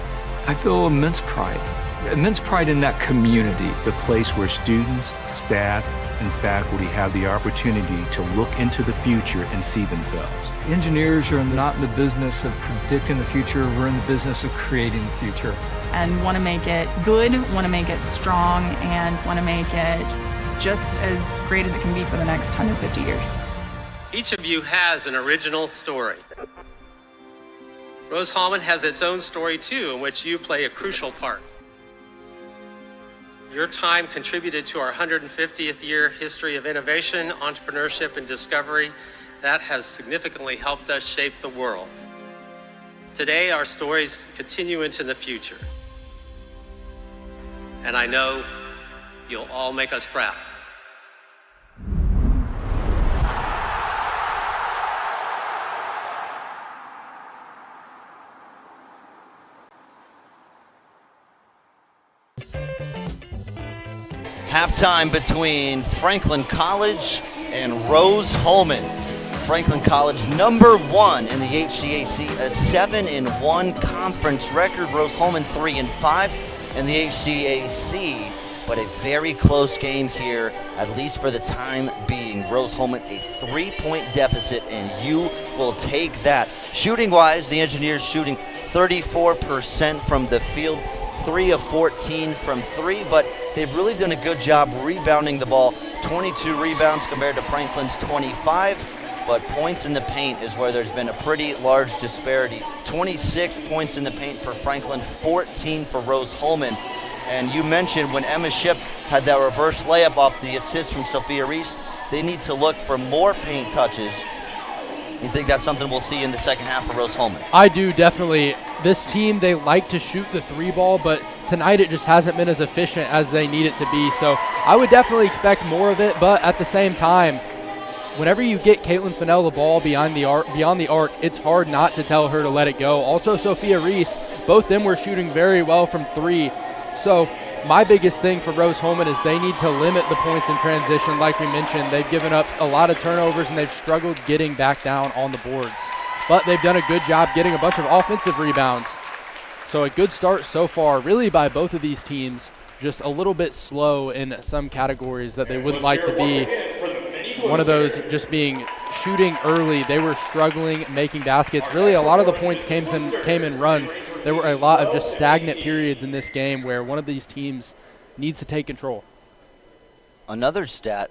I feel immense pride in that community. The place where students, staff, and faculty have the opportunity to look into the future and see themselves. Engineers are not in the business of predicting the future, we're in the business of creating the future. And want to make it good, want to make it strong, and want to make it just as great as it can be for the next 150 years. Each of you has an original story. Rose-Hulman has its own story too, in which you play a crucial part. Your time contributed to our 150th year history of innovation, entrepreneurship, and discovery. That has significantly helped us shape the world. Today, our stories continue into the future. And I know you'll all make us proud. Halftime between Franklin College and Rose-Hulman. Franklin College #1 in the HCAC, a 7-1 conference record. Rose-Hulman 3-5 in the HCAC, but a very close game here, at least for the time being. Rose-Hulman a 3-point deficit, and you will take that. Shooting-wise, the Engineers shooting 34% from the field, 3 of 14 from 3, but they've really done a good job rebounding the ball. 22 rebounds compared to Franklin's 25. But points in the paint is where there's been a pretty large disparity. 26 points in the paint for Franklin, 14 for Rose-Hulman. And you mentioned when Emma Shipp had that reverse layup off the assist from Sophia Reese, they need to look for more paint touches. You think that's something we'll see in the second half for Rose-Hulman? I do, definitely. This team, they like to shoot the 3 ball, but tonight it just hasn't been as efficient as they need it to be. So I would definitely expect more of it, but at the same time, whenever you get Caitlin Fennell the ball beyond the arc, it's hard not to tell her to let it go. Also, Sophia Reese, both them were shooting very well from 3. So my biggest thing for Rose-Hulman is they need to limit the points in transition. Like we mentioned, they've given up a lot of turnovers and they've struggled getting back down on the boards. But they've done a good job getting a bunch of offensive rebounds. So a good start so far, really, by both of these teams. Just a little bit slow in some categories that they wouldn't like to be. One of those just being shooting early. They were struggling making baskets. Really, a lot of the points came in runs. There were a lot of just stagnant periods in this game where one of these teams needs to take control. Another stat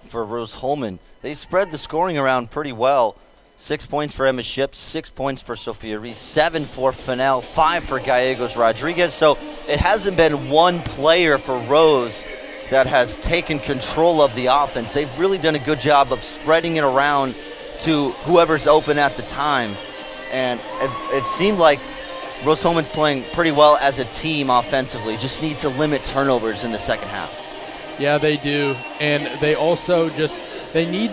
for Rose-Hulman, they spread the scoring around pretty well. 6 points for Emma Shipp, 6 points for Sophia Reese, 7 for Fennell, 5 for Gallegos Rodriguez. So it hasn't been one player for Rose that has taken control of the offense. They've really done a good job of spreading it around to whoever's open at the time. And it seemed like Rose-Hulman's playing pretty well as a team offensively. Just need to limit turnovers in the second half. Yeah, they do. And they also they need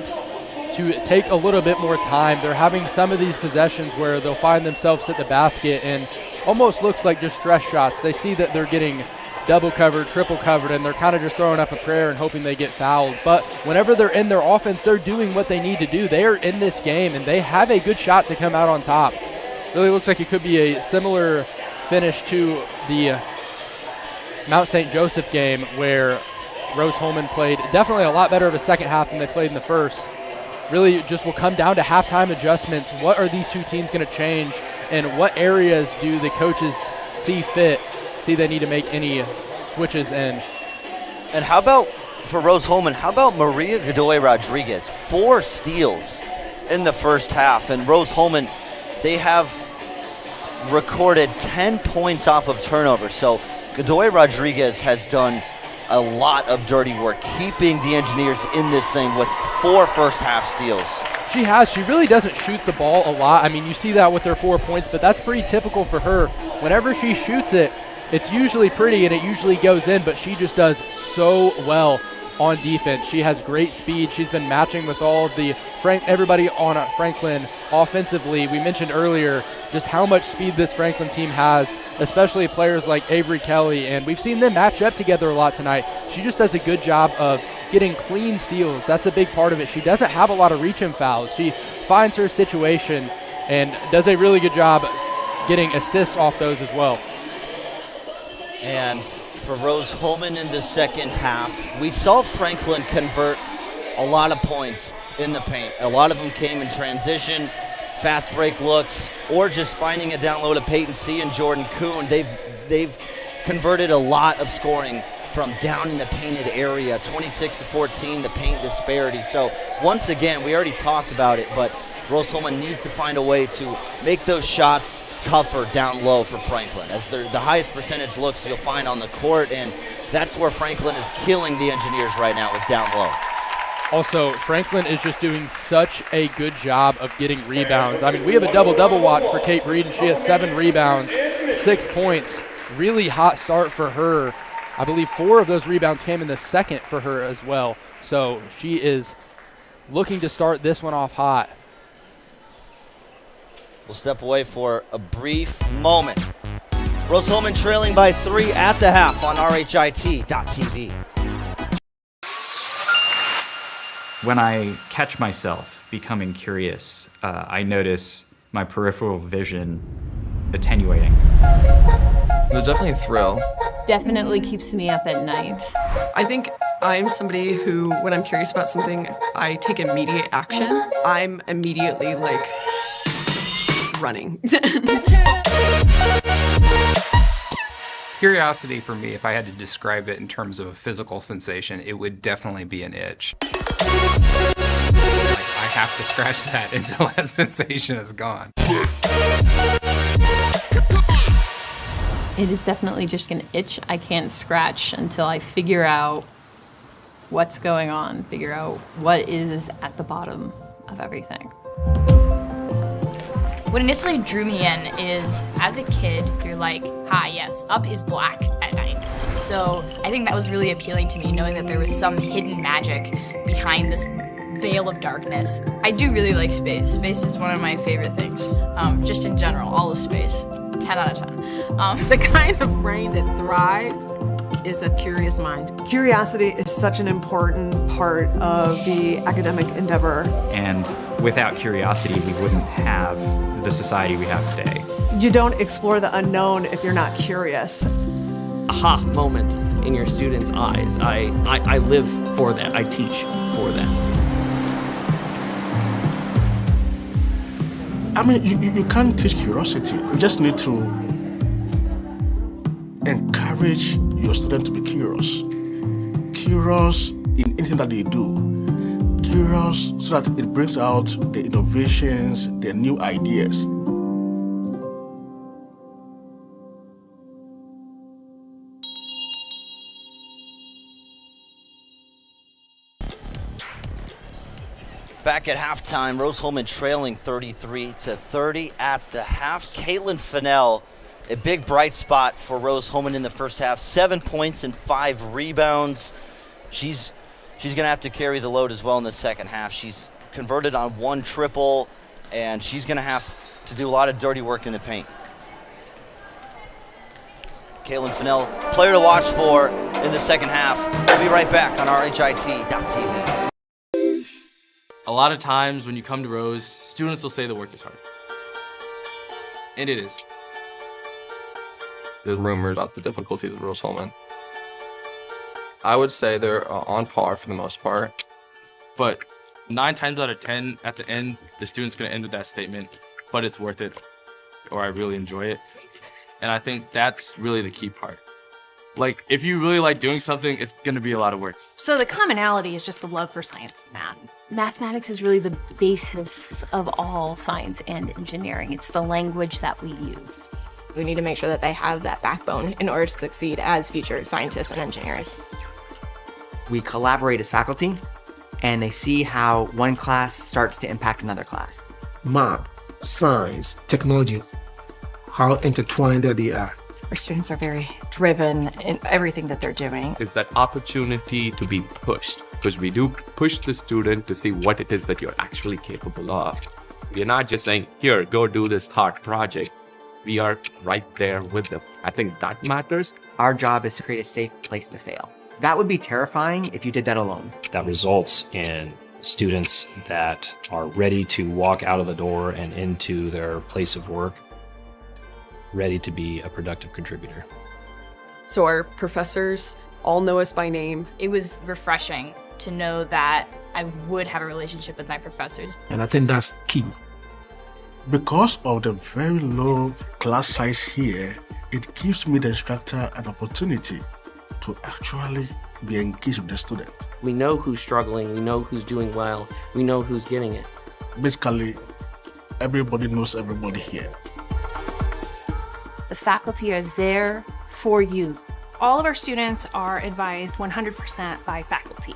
to take a little bit more time. They're having some of these possessions where they'll find themselves at the basket and almost looks like just stress shots. They see that they're getting double covered, triple covered, and they're kind of just throwing up a prayer and hoping they get fouled. But whenever they're in their offense, they're doing what they need to do. They are in this game, and they have a good shot to come out on top. Really looks like it could be a similar finish to the Mount St. Joseph game, where Rose-Hulman played definitely a lot better of a second half than they played in the first. Really just will come down to halftime adjustments. What are these two teams going to change, and what areas do the coaches see they need to make any switches in? And how about, for Rose-Hulman, how about Maria Godoy Rodriguez? 4 steals in the first half, and Rose-Hulman, they have recorded 10 points off of turnovers. So Godoy Rodriguez has done a lot of dirty work, keeping the Engineers in this thing with 4 first-half steals. She has. She really doesn't shoot the ball a lot. I mean, you see that with her 4 points, but that's pretty typical for her. Whenever she shoots it, it's usually pretty and it usually goes in, but she just does so well on defense. She has great speed. She's been matching with all of the everybody on Franklin offensively. We mentioned earlier just how much speed this Franklin team has, especially players like Avery Kelly, and we've seen them match up together a lot tonight. She just does a good job of getting clean steals. That's a big part of it. She doesn't have a lot of reach-in fouls. She finds her situation and does a really good job getting assists off those as well. And for Rose-Hulman in the second half, we saw Franklin convert a lot of points in the paint. A lot of them came in transition, fast break looks, or just finding it down low to Peyton C. and Jordan Kuhn. They've converted a lot of scoring from down in the painted area, 26-14, the paint disparity. So once again, we already talked about it, but Rose-Hulman needs to find a way to make those shots tougher down low for Franklin, as they're the highest percentage looks you'll find on the court, and that's where Franklin is killing the Engineers right now, is down low. Also, Franklin is just doing such a good job of getting rebounds. I mean, we have a double-double watch for Kate Breed, and she has 7 rebounds, 6 points. Really hot start for her. I believe 4 of those rebounds came in the second for her as well. So she is looking to start this one off hot. We'll step away for a brief moment. Rose-Hulman trailing by 3 at the half on RHIT.TV. When I catch myself becoming curious, I notice my peripheral vision attenuating. There's definitely a thrill. Definitely keeps me up at night. I think I'm somebody who, when I'm curious about something, I take immediate action. I'm immediately like running. Curiosity for me, if I had to describe it in terms of a physical sensation, it would definitely be an itch. I have to scratch that until that sensation is gone. It is definitely just an itch I can't scratch until I figure out what's going on, figure out what is at the bottom of everything. What initially drew me in is, as a kid, you're like, yes, up is black at night. So I think that was really appealing to me, knowing that there was some hidden magic behind this veil of darkness. I do really like space. Space is one of my favorite things, just in general, all of space. 10 out of 10. The kind of brain that thrives is a curious mind. Curiosity is such an important part of the academic endeavor. And without curiosity, we wouldn't have the society we have today. You don't explore the unknown if you're not curious. Aha moment in your students' eyes. I live for that. I teach for that. I mean, you can't teach curiosity. You just need to encourage your students to be curious. Curious in anything that they do. Curious so that it brings out the innovations, the new ideas. Back at halftime, Rose-Hulman trailing 33-30 at the half. Caitlin Fennell, a big bright spot for Rose-Hulman in the first half. 7 points and 5 rebounds. She's going to have to carry the load as well in the second half. She's converted on 1 triple, and she's going to have to do a lot of dirty work in the paint. Kalen Fennell, player to watch for in the second half. We'll be right back on RHIT.TV. A lot of times when you come to Rose, students will say the work is hard. And it is. There's rumors about the difficulties of Rose-Hulman. I would say they're on par for the most part. But 9 times out of 10, at the end, the student's going to end with that statement, but it's worth it, or I really enjoy it. And I think that's really the key part. Like, if you really like doing something, it's going to be a lot of work. So the commonality is just the love for science and math. Mathematics is really the basis of all science and engineering. It's the language that we use. We need to make sure that they have that backbone in order to succeed as future scientists and engineers. We collaborate as faculty, and they see how one class starts to impact another class. Math, science, technology, how intertwined they are. Our students are very driven in everything that they're doing. Is that opportunity to be pushed, because we do push the student to see what it is that you're actually capable of. We're not just saying, here, go do this hard project. We are right there with them. I think that matters. Our job is to create a safe place to fail. That would be terrifying if you did that alone. That results in students that are ready to walk out of the door and into their place of work, ready to be a productive contributor. So our professors all know us by name. It was refreshing to know that I would have a relationship with my professors. And I think that's key. Because of the very low class size here, it gives me, the instructor, an opportunity to actually be engaged with the student. We know who's struggling, we know who's doing well, we know who's getting it. Basically, everybody knows everybody here. The faculty are there for you. All of our students are advised 100% by faculty.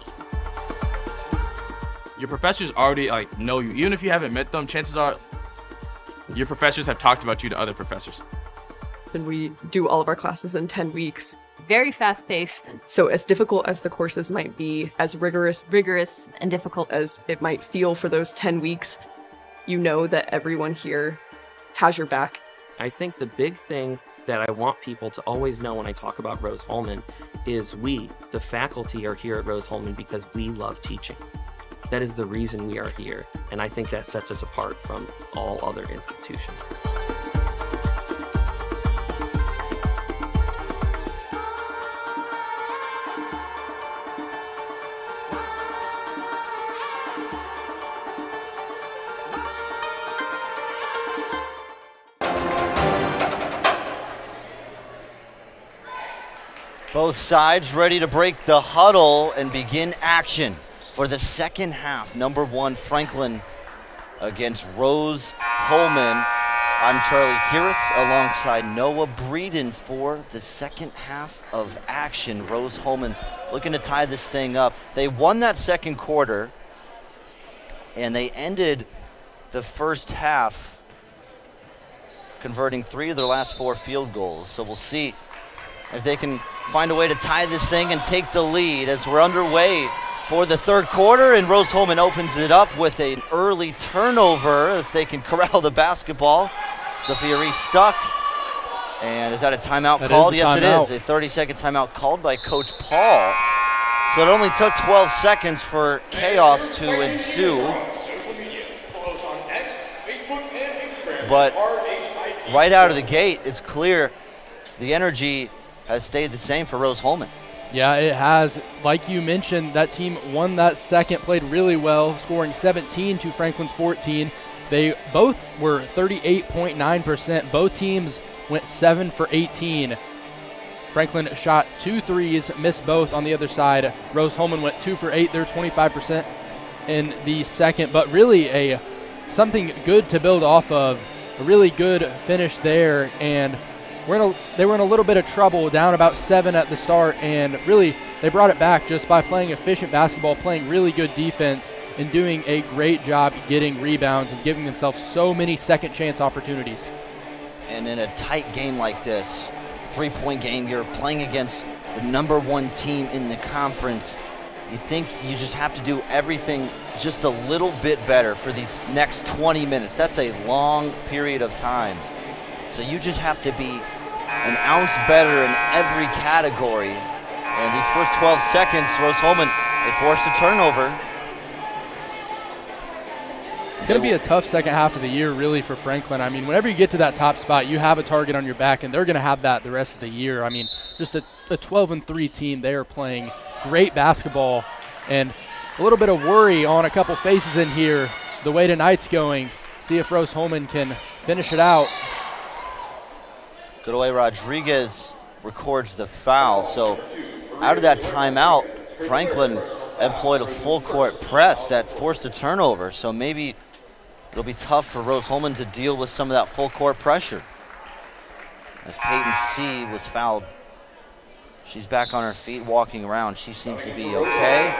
Your professors already know you. Even if you haven't met them, chances are your professors have talked about you to other professors. And we do all of our classes in 10 weeks. Very fast-paced. So as difficult as the courses might be, as rigorous and difficult as it might feel for those 10 weeks, you know that everyone here has your back. I think the big thing that I want people to always know when I talk about Rose-Hulman is we, the faculty, are here at Rose-Hulman because we love teaching. That is the reason we are here, and I think that sets us apart from all other institutions. Both sides ready to break the huddle and begin action for the second half. Number 1, Franklin against Rose-Hulman. I'm Charlie Harris alongside Noah Breeden for the second half of action. Rose-Hulman looking to tie this thing up. They won that second quarter, and they ended the first half converting 3 of their last 4 field goals. So we'll see if they can find a way to tie this thing and take the lead as we're underway for the third quarter, and Rose-Hulman opens it up with an early turnover if they can corral the basketball. Sophia Reese stuck. And is that a timeout called? Yes, it is. A 30-second timeout called by Coach Paul. So it only took 12 seconds for chaos to ensue. But right out of the gate, it's clear the energy has stayed the same for Rose-Hulman. Yeah, it has. Like you mentioned, that team won that second, played really well, scoring 17 to Franklin's 14. They both were 38.9%. Both teams went 7 for 18. Franklin shot 2 threes, missed both on the other side. Rose-Hulman went 2 for 8. They're 25% in the second, but really something good to build off of. A really good finish there, and they were in a little bit of trouble, down about 7 at the start, and really they brought it back just by playing efficient basketball, playing really good defense, and doing a great job getting rebounds and giving themselves so many second chance opportunities. And in a tight game like this, 3-point game, you're playing against the number 1 team in the conference. You think you just have to do everything just a little bit better for these next 20 minutes. That's a long period of time. So you just have to be an ounce better in every category. And these first 12 seconds, Rose-Hulman, they forced a turnover. It's going to be a tough second half of the year, really, for Franklin. I mean, whenever you get to that top spot, you have a target on your back, and they're going to have that the rest of the year. I mean, just a 12-3 team. They are playing great basketball, and a little bit of worry on a couple faces in here, the way tonight's going. See if Rose-Hulman can finish it out. Godoy Rodriguez records the foul. So out of that timeout, Franklin employed a full court press that forced a turnover. So maybe it'll be tough for Rose-Hulman to deal with some of that full court pressure. As Peyton C was fouled. She's back on her feet, walking around. She seems to be okay.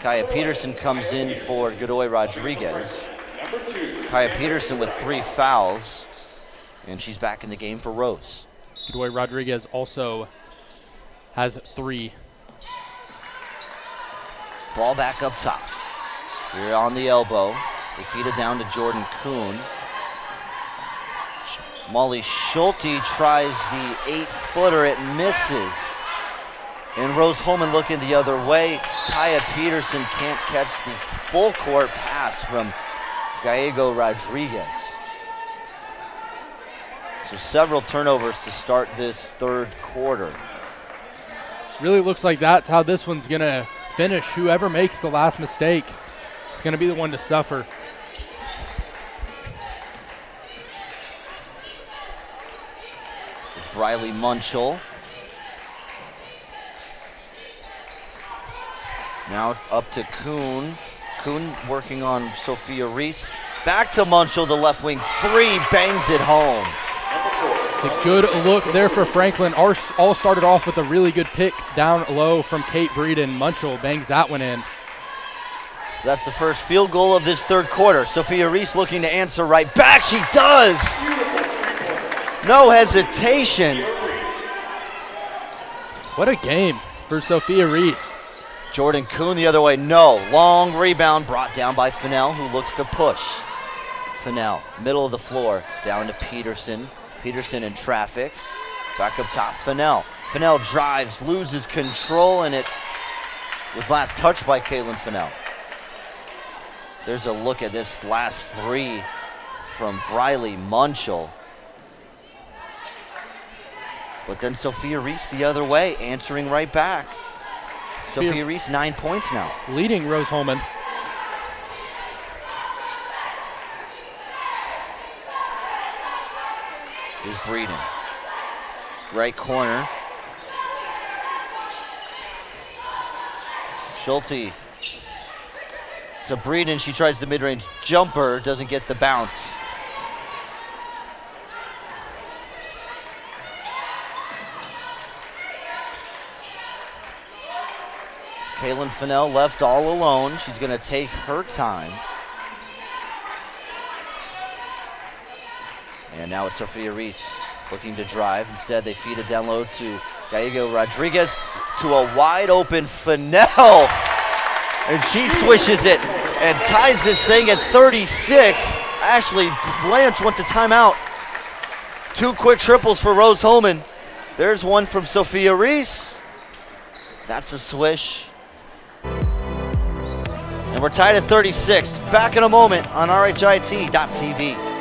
Kaya Peterson comes in for Godoy Rodriguez. Kaya Peterson with 3 fouls, and she's back in the game for Rose. Godoy Rodriguez also has 3. Ball back up top. Here on the elbow. They feed it down to Jordan Kuhn. Molly Schulte tries the 8-footer. It misses. And Rose-Hulman looking the other way. Kaya Peterson can't catch the full court pass from Gallego Rodriguez. So several turnovers to start this third quarter. Really looks like that's how this one's going to finish. Whoever makes the last mistake is going to be the one to suffer. Briley Munchell. Now up to Kuhn. Kuhn working on Sophia Reese. Back to Munchell, the left wing 3, bangs it home. It's a good look there for Franklin. All started off with a really good pick down low from Kate Breeden. Munchell bangs that one in. That's the first field goal of this third quarter. Sophia Reese looking to answer right back. She does! No hesitation. What a game for Sophia Reese. Jordan Kuhn the other way, no. Long rebound brought down by Fennell, who looks to push. Fennell, middle of the floor, down to Peterson. Peterson in traffic. Back up top, Fennell. Fennell drives, loses control, and it was last touched by Kaylin Fennell. There's a look at this last 3 from Briley Munchell. But then Sophia Reese the other way, answering right back. Sophia Reese 9 points now. Leading Rose-Hulman. Here's Breeden. Right corner. Schulte to Breeden. She tries the mid-range jumper, doesn't get the bounce. Kaylin Fennell left all alone. She's going to take her time. And now it's Sophia Reese looking to drive. Instead, they feed it down low to Gallego Rodriguez, to a wide open Fennell. And she swishes it and ties this thing at 36. Ashley Blanche wants a timeout. 2 quick triples for Rose-Hulman. There's one from Sophia Reese. That's a swish. And we're tied at 36. Back in a moment on RHIT.tv.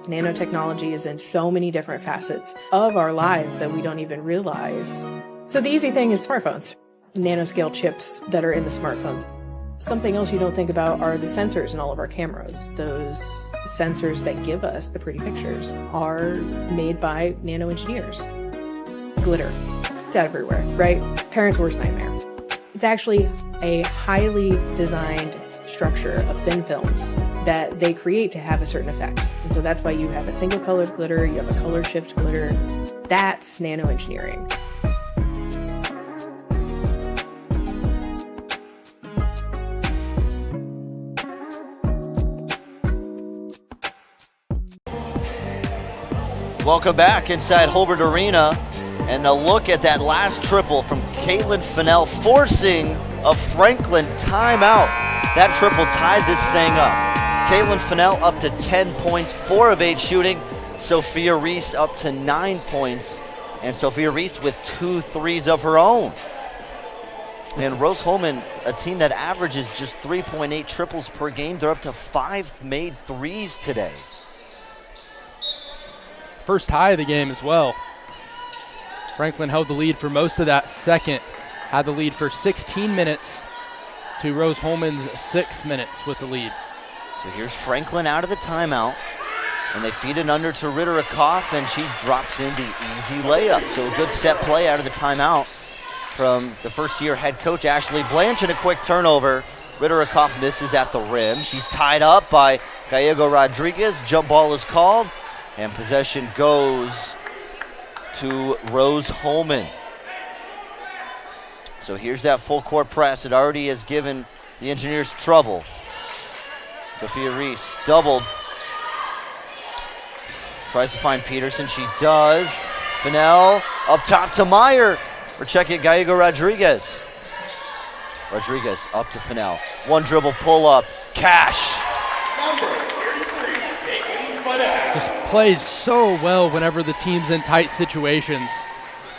Nanotechnology is in so many different facets of our lives that we don't even realize. So the easy thing is smartphones. Nanoscale chips that are in the smartphones. Something else you don't think about are the sensors in all of our cameras. Those sensors that give us the pretty pictures are made by nano engineers. Glitter. It's everywhere, right? Parents' worst nightmare. It's actually a highly designed structure of thin films that they create to have a certain effect. And so that's why you have a single colored glitter, you have a color shift glitter. That's nano engineering. Welcome back inside Holbert Arena, and a look at that last triple from Kaylin Fennell, forcing a Franklin timeout. That triple tied this thing up. Caitlin Fennell up to 10 points, 4 of 8 shooting. Sophia Reese up to 9 points, and Sophia Reese with 2 threes of her own. And Rose Holman, a team that averages just 3.8 triples per game, they're up to 5 made threes today. First tie of the game as well. Franklin held the lead for most of that second, had the lead for 16 minutes to Rose Holman's 6 minutes with the lead. So here's Franklin out of the timeout, and they feed it under to Ritter-Akoff, and she drops in the easy layup. So a good set play out of the timeout from the first-year head coach, Ashley Blanch, and a quick turnover. Ritter-Akoff misses at the rim. She's tied up by Gallego Rodriguez. Jump ball is called, and possession goes to Rose Holman. So here's that full court press. It already has given the Engineers trouble. Sophia Reese doubled. Tries to find Peterson. She does. Fennell up top to Meyer. We're checking Gallego Rodriguez. Rodriguez up to Fennell. One dribble pull up. Cash. Just plays so well whenever the team's in tight situations.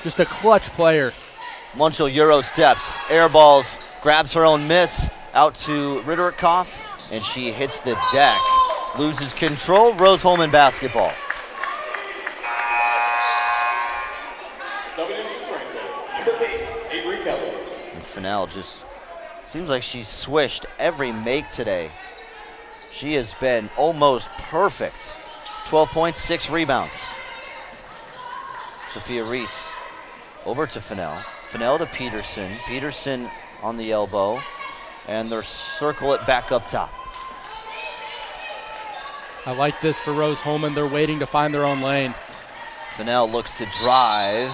Just a clutch player. Munchel Euro steps, air balls, grabs her own miss out to Ritter-Akoff, and she hits the deck. Loses control. Rose Holman basketball. And Fennell just seems like she's swished every make today. She has been almost perfect. 12 points, 6 rebounds. Sophia Reese over to Fennell. Fennell to Peterson. Peterson on the elbow. And they'll circle it back up top. I like this for Rose Holman. They're waiting to find their own lane. Fennell looks to drive.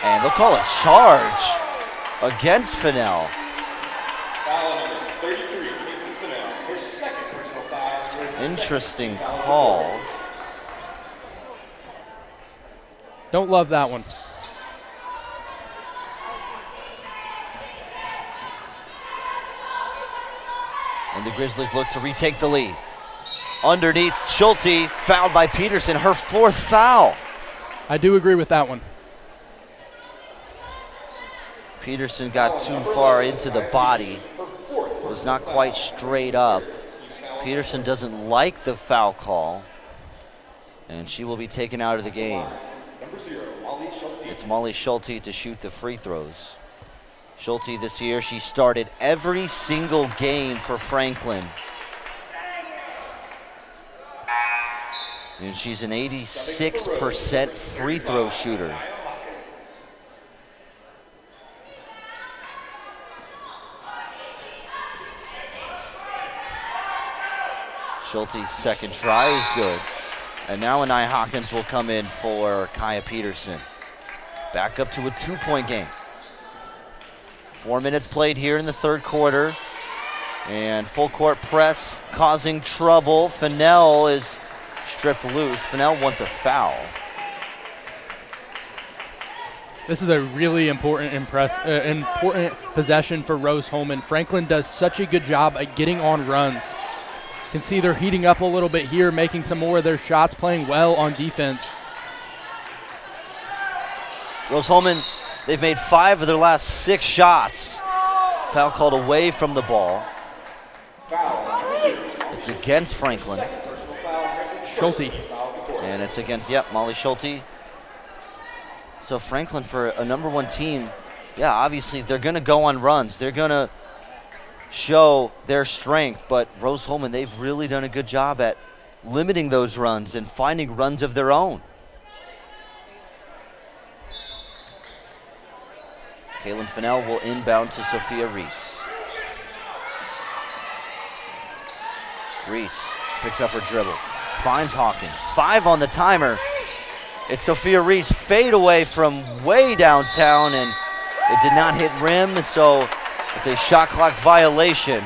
And they'll call a charge against Fennell. Interesting call. Don't love that one. And the Grizzlies look to retake the lead. Underneath, Schulte fouled by Peterson, her 4th foul. I do agree with that one. Peterson got too far into the body. Was not quite straight up. Peterson doesn't like the foul call, and she will be taken out of the game. It's Molly Schulte to shoot the free throws. Schulte this year, she started every single game for Franklin. And she's an 86% free throw shooter. Schulte's second try is good. And now Anaya Hawkins will come in for Kaya Peterson. Back up to a 2-point game. 4 minutes played here in the third quarter. And full court press causing trouble. Fennell is stripped loose. Fennell wants a foul. This is a really important possession for Rose Holman. Franklin does such a good job at getting on runs. You can see they're heating up a little bit here, making some more of their shots, playing well on defense. Rose Holman, they've made 5 of their last 6 shots. Foul called away from the ball. It's against Franklin. Schulte. And it's against, Molly Schulte. So Franklin, for a number 1 team, obviously they're going to go on runs. They're going to show their strength, but Rose Holman, they've really done a good job at limiting those runs and finding runs of their own. Kaylin Fennell will inbound to Sophia Reese. Reese picks up her dribble, finds Hawkins, 5 on the timer. It's Sophia Reese fade away from way downtown, and it did not hit rim, so it's a shot clock violation.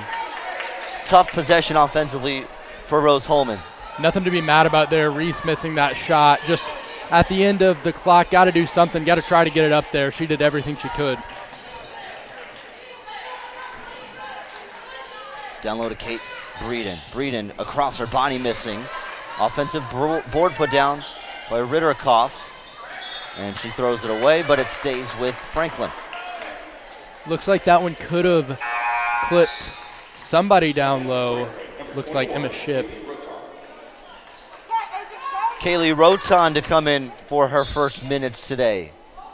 Tough possession offensively for Rose Holman. Nothing to be mad about there. Reese missing that shot. Just at the end of the clock, got to do something, got to try to get it up there. She did everything she could. Down low to Kate Breeden across her body missing. Offensive board put down by Ritterkoff. And she throws it away, but it stays with Franklin. Looks like that one could have clipped somebody down low. Looks like Emma Ship. Kaylee Roton to come in for her first minutes today.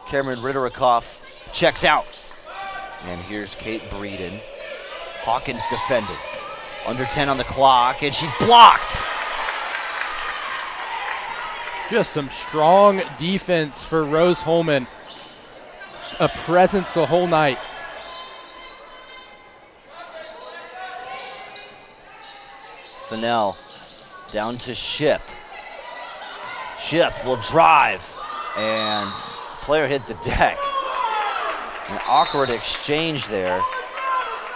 Cameron Ritterkoff checks out. And here's Kate Breeden. Hawkins defended. Under 10 on the clock, and she's blocked. Just some strong defense for Rose Holman. A presence the whole night. Fennell down to Ship. Ship will drive, and player hit the deck. An awkward exchange there,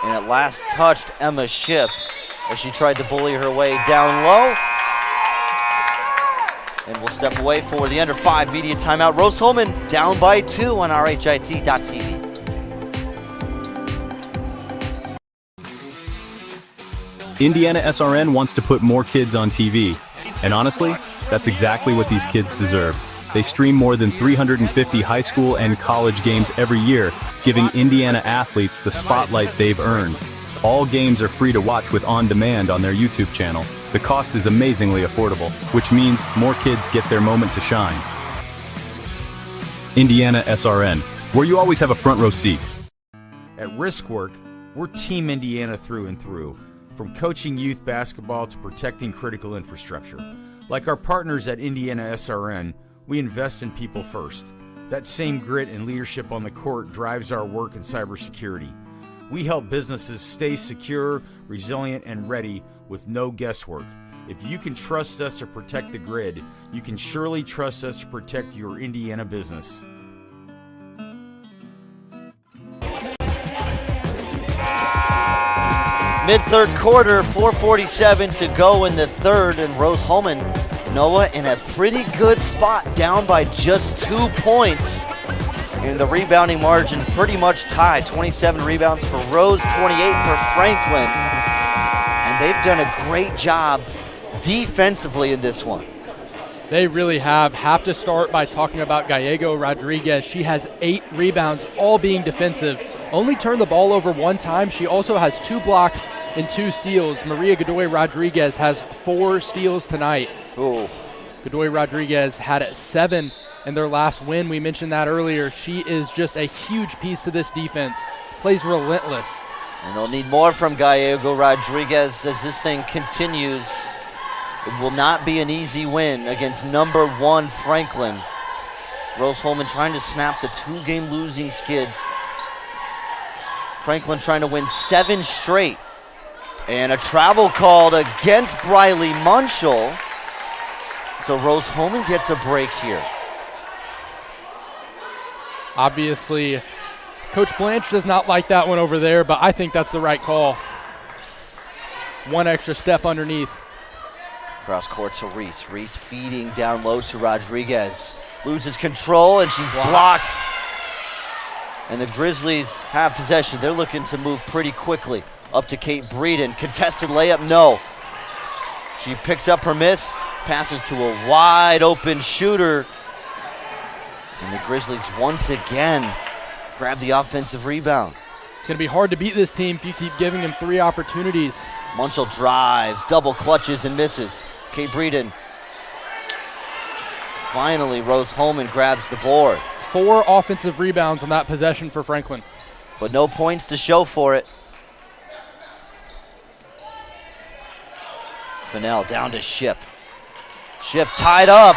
and it last touched Emma Ship as she tried to bully her way down low. And we'll step away for the under 5 media timeout. Rose Holman down by 2 on RHIT.TV. IndianaSRN wants to put more kids on TV. And honestly, that's exactly what these kids deserve. They stream more than 350 high school and college games every year, giving Indiana athletes the spotlight they've earned. All games are free to watch with On Demand on their YouTube channel. The cost is amazingly affordable, which means more kids get their moment to shine. IndianaSRN, where you always have a front row seat. At Riskwork, we're Team Indiana through and through, from coaching youth basketball to protecting critical infrastructure. Like our partners at IndianaSRN, we invest in people first. That same grit and leadership on the court drives our work in cybersecurity. We help businesses stay secure, resilient, and ready with no guesswork. If you can trust us to protect the grid, you can surely trust us to protect your Indiana business. Mid-third quarter, 4:47 to go in the third, and Rose Holman, Noah, in a pretty good spot, down by just 2 points. And the rebounding margin pretty much tied. 27 rebounds for Rose, 28 for Franklin. And they've done a great job defensively in this one. They really have. Have to start by talking about Gallego Rodriguez. She has 8 rebounds, all being defensive. Only turned the ball over 1 time. She also has 2 blocks and 2 steals. Maria Godoy Rodriguez has 4 steals tonight. Ooh. Godoy Rodriguez had 7 in their last win. We mentioned that earlier. She is just a huge piece to this defense. Plays relentless. And they'll need more from Gallego Rodriguez as this thing continues. It will not be an easy win against number 1 Franklin. Rose Holman trying to snap the 2-game losing skid. Franklin trying to win 7 straight. And a travel called against Briley Munchell. So Rose Holman gets a break here. Obviously, Coach Blanche does not like that one over there, but I think that's the right call. 1 extra step underneath. Cross court to Reese. Reese feeding down low to Rodriguez. Loses control, and she's blocked. And the Grizzlies have possession. They're looking to move pretty quickly. Up to Kate Breeden. Contested layup, no. She picks up her miss. Passes to a wide open shooter. And the Grizzlies once again grab the offensive rebound. It's going to be hard to beat this team if you keep giving them 3 opportunities. Munchell drives, double clutches and misses. Kate Breeden. Finally, Rose Holman grabs the board. 4 offensive rebounds on that possession for Franklin. But no points to show for it. Fennell down to Ship. Ship tied up.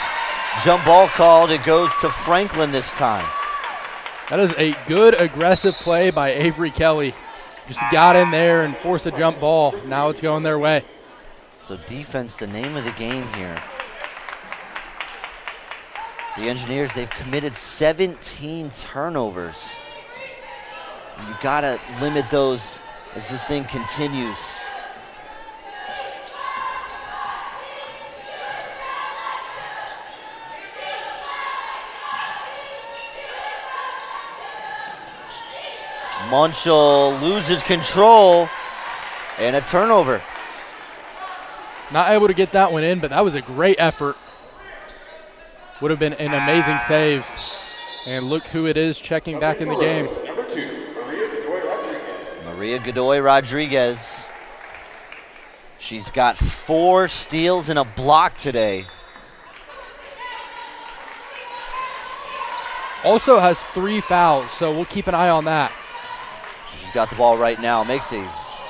Jump ball called. It goes to Franklin this time. That is a good aggressive play by Avery Kelly. Just got in there and forced a jump ball. Now it's going their way. So defense, the name of the game here. The Engineers, they've committed 17 turnovers. You gotta limit those as this thing continues. Munchell loses control and a turnover. Not able to get that one in, but that was a great effort. Would have been an amazing save. And look who it is checking back in the game. Number 2, Maria Godoy Rodriguez. She's got 4 steals and a block today. Also has 3 fouls, so we'll keep an eye on that. She's got the ball right now. Makes a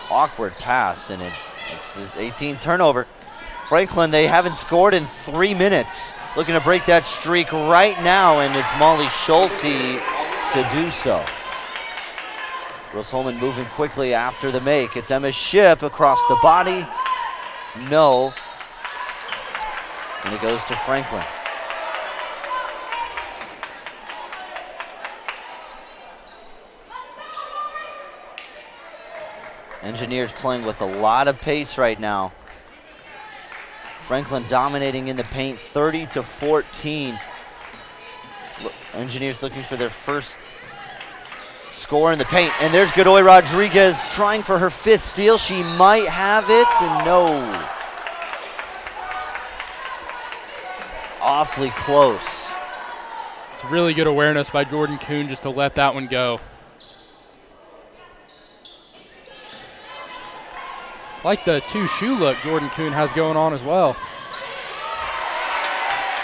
awkward pass, and it's the 18th turnover. Franklin, they haven't scored in 3 minutes. Looking to break that streak right now, and it's Molly Schulte to do so. Rose-Hulman moving quickly after the make. It's Emma Ship across the body. No. And it goes to Franklin. Engineers playing with a lot of pace right now. Franklin dominating in the paint, 30-14. Engineers looking for their first score in the paint. And there's Godoy Rodriguez trying for her 5th steal. She might have it, and no. Awfully close. It's really good awareness by Jordan Kuhn just to let that one go. Like the 2-shoe look Jordan Kuhn has going on as well.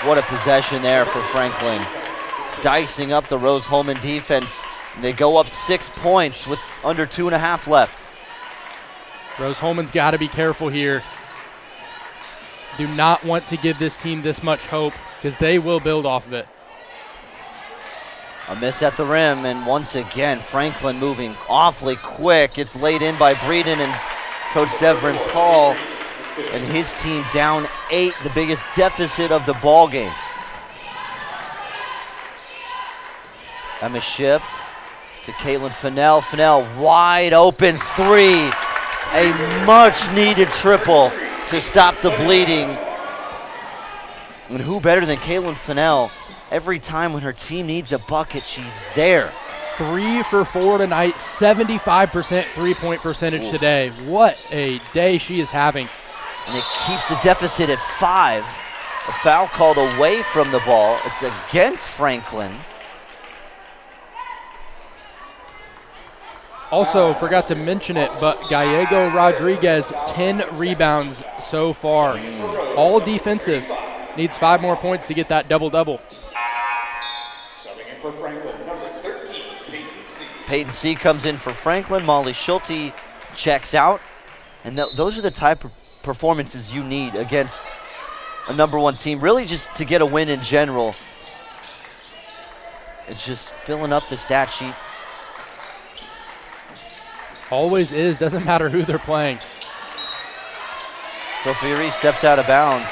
What a possession there for Franklin. Dicing up the Rose-Hulman defense. And they go up 6 points with under 2.5 left. Rose-Hulman's got to be careful here. Do not want to give this team this much hope because they will build off of it. A miss at the rim, and once again, Franklin moving awfully quick. It's laid in by Breeden, and Coach Devin Paul and his team down 8, the biggest deficit of the ball game. Emma Ship to Caitlin Fennell. Fennell wide open 3. A much needed triple to stop the bleeding. And who better than Caitlin Fennell? Every time when her team needs a bucket, she's there. 3 for 4 tonight, 75% three-point percentage today. What a day she is having. And it keeps the deficit at 5. A foul called away from the ball. It's against Franklin. Also, forgot to mention it, but Gallego Rodriguez, 10 rebounds so far. All defensive. Needs 5 more points to get that double-double. Subbing in for Franklin, number 13, Peyton C. Peyton C comes in for Franklin. Molly Schulte checks out. And those are the type of performances you need against a #1 team. Really just to get a win in general. It's just filling up the stat sheet. Always is. Doesn't matter who they're playing. Sophia Reese steps out of bounds.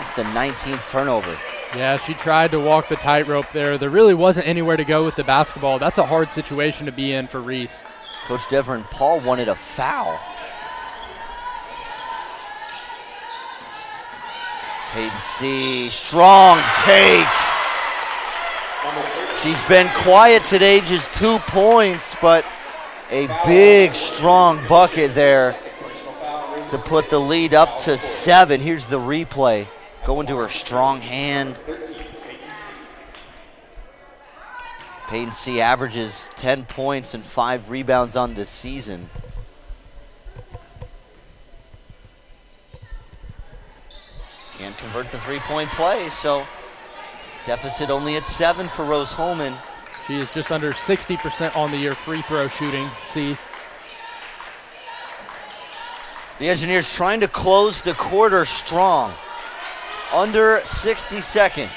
It's the 19th turnover. Yeah, she tried to walk the tightrope there. There really wasn't anywhere to go with the basketball. That's a hard situation to be in for Reese. Coach Devin Paul wanted a foul. Peyton C, strong take. She's been quiet today, just 2 points, but a big, strong bucket there to put the lead up to 7. Here's the replay. Going to her strong hand. Peyton C averages 10 points and 5 rebounds on this season. Can't convert the 3-point play, so deficit only at 7 for Rose-Hulman. She is just under 60% on the year free throw shooting. See. The Engineers trying to close the quarter strong. Under 60 seconds.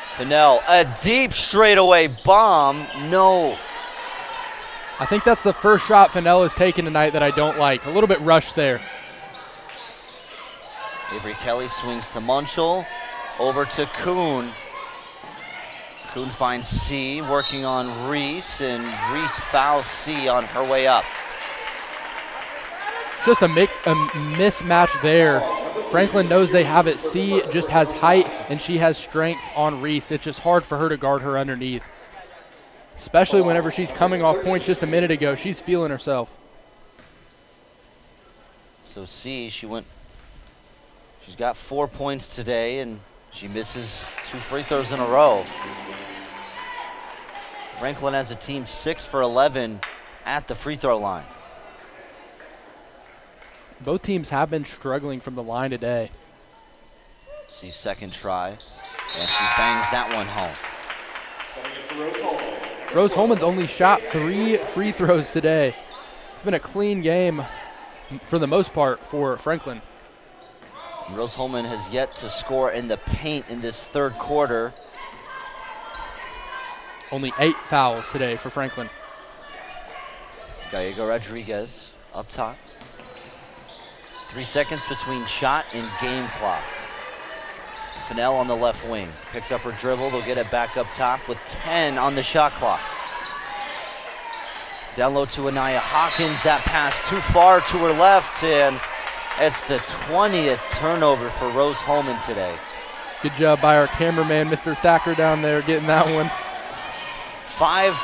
Fennell, a deep straightaway bomb. No. I think that's the first shot Fennell has taken tonight that I don't like. A little bit rushed there. Avery Kelly swings to Munchel. Over to Kuhn. Kuhn finds C, working on Reese, and Reese fouls C on her way up. Just a mismatch there. Franklin knows they have it. C just has height, and she has strength on Reese. It's just hard for her to guard her underneath. Especially whenever she's coming off points just a minute ago. She's feeling herself. So C, she went She's got 4 points today, and she misses 2 free throws in a row. Franklin has a team 6 for 11 at the free throw line. Both teams have been struggling from the line today. See second try, and she bangs that one home. Rose Holman's only shot 3 free throws today. It's been a clean game for the most part for Franklin. Rose Holman has yet to score in the paint in this third quarter. Only 8 fouls today for Franklin. Gallego Rodriguez up top. 3 seconds between shot and game clock. Fennell on the left wing. Picks up her dribble. They'll get it back up top with 10 on the shot clock. Down low to Anaya Hawkins. That pass too far to her left, and it's the 20th turnover for Rose Holman today. Good job by our cameraman, Mr. Thacker, down there getting that one. 5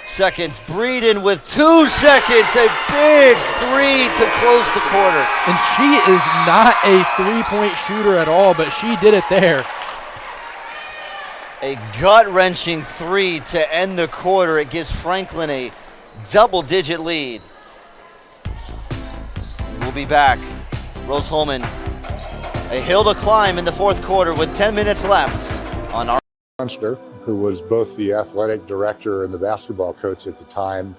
seconds. Breeden with 2 seconds. A big 3 to close the quarter. And she is not a three-point shooter at all, but she did it there. A gut-wrenching 3 to end the quarter. It gives Franklin a double-digit lead. We'll be back. Rose Holman, a hill to climb in the fourth quarter with 10 minutes left on our. Munster, who was both the athletic director and the basketball coach at the time,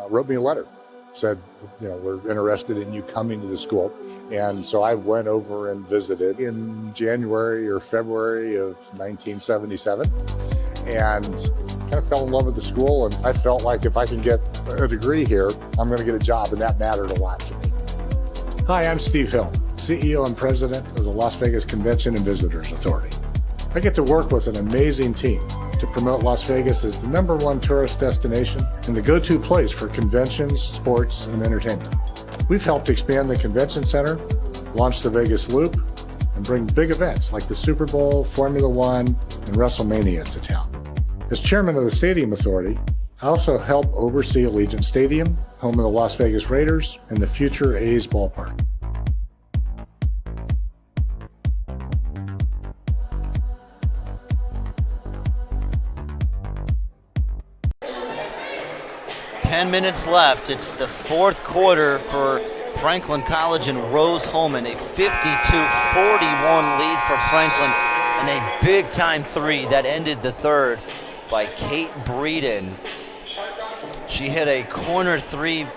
wrote me a letter. Said, we're interested in you coming to the school. And so I went over and visited in January or February of 1977 and kind of fell in love with the school. And I felt like if I can get a degree here, I'm going to get a job, and that mattered a lot to me. Hi, I'm Steve Hill, CEO and President of the Las Vegas Convention and Visitors Authority. I get to work with an amazing team to promote Las Vegas as the #1 tourist destination and the go-to place for conventions, sports, and entertainment. We've helped expand the convention center, launch the Vegas Loop, and bring big events like the Super Bowl, Formula One, and WrestleMania to town. As chairman of the Stadium Authority, I also help oversee Allegiant Stadium, home of the Las Vegas Raiders, and the future A's ballpark. Ten minutes left. It's the fourth quarter for Franklin College and Rose Holman. A 52-41 lead for Franklin, and a big-time 3 that ended the third by Kate Breeden. She hit a corner 3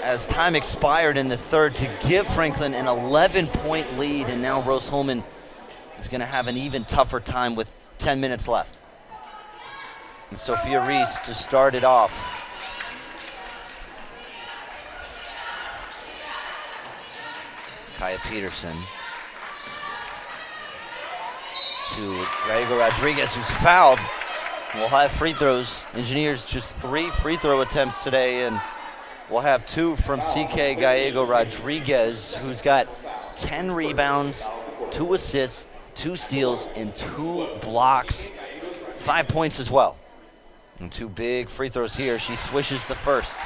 as time expired in the third to give Franklin an 11-point lead, and now Rose Holman is going to have an even tougher time with 10 minutes left. And Sophia Reese to start it off. Kaya Peterson to Gallego Rodriguez, who's fouled. We'll have free throws. Engineers just 3 free throw attempts today, and we'll have 2 from CK Gallego Rodriguez, who's got 10 rebounds, 2 assists, 2 steals, and 2 blocks. 5 points as well. And 2 big free throws here. She swishes the first.